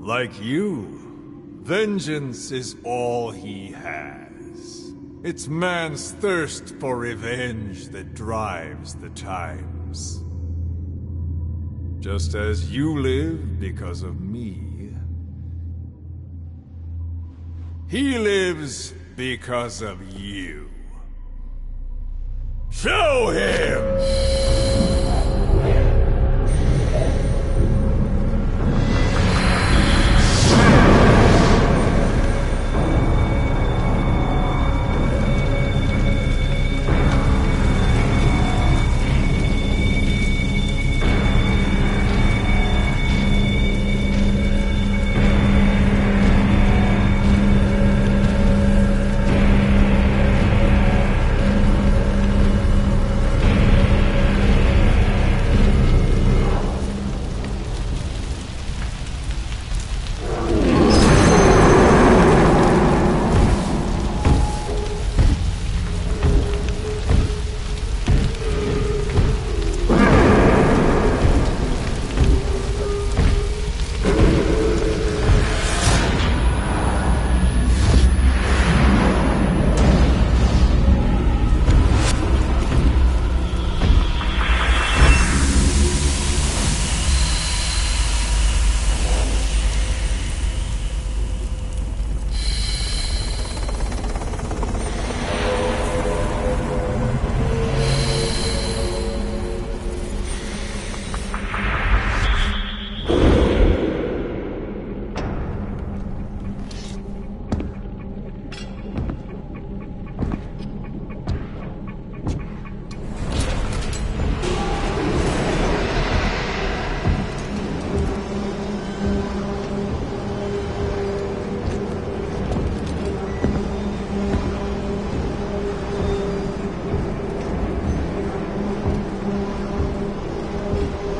Like you, vengeance is all he has. It's man's thirst for revenge that drives the times. Just as you live because of me, he lives because of you. Show him!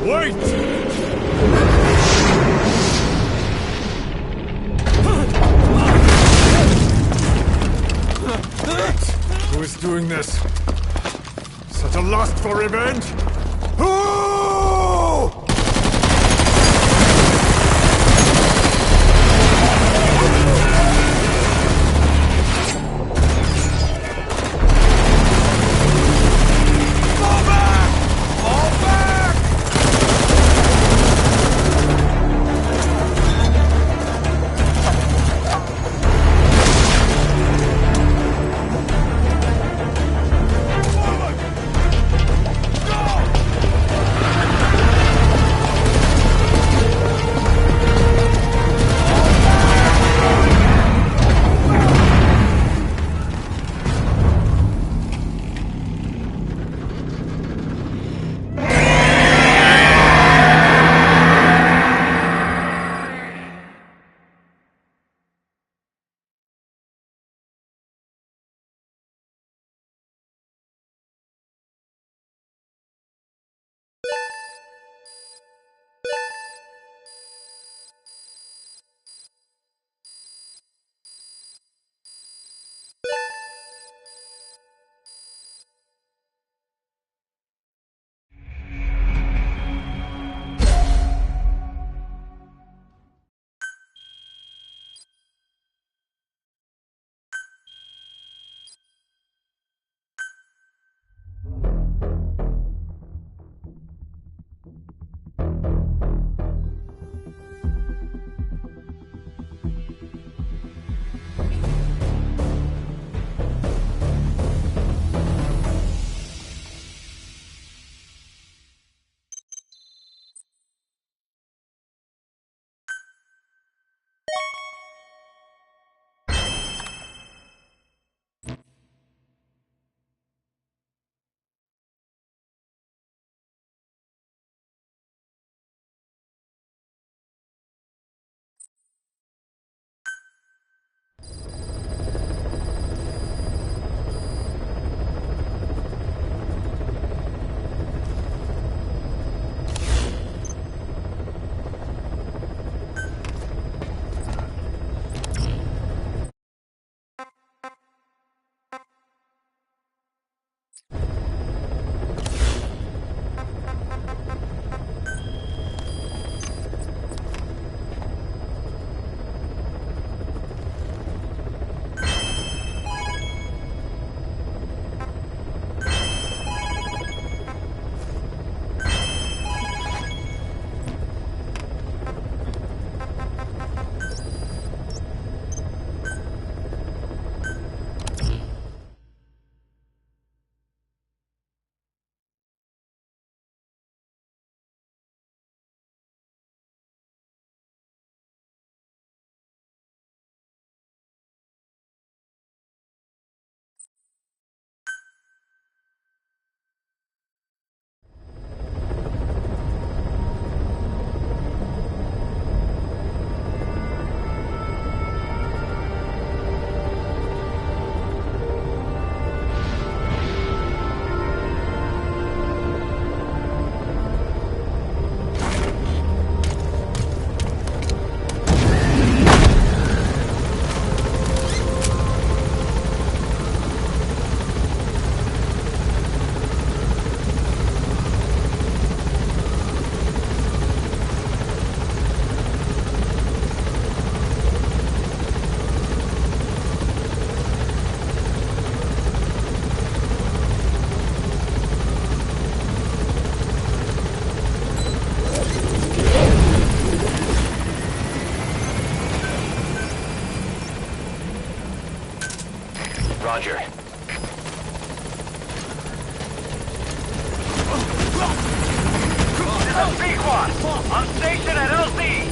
Wait! Who is doing this? Such a lust for revenge? Who? On station at LZ.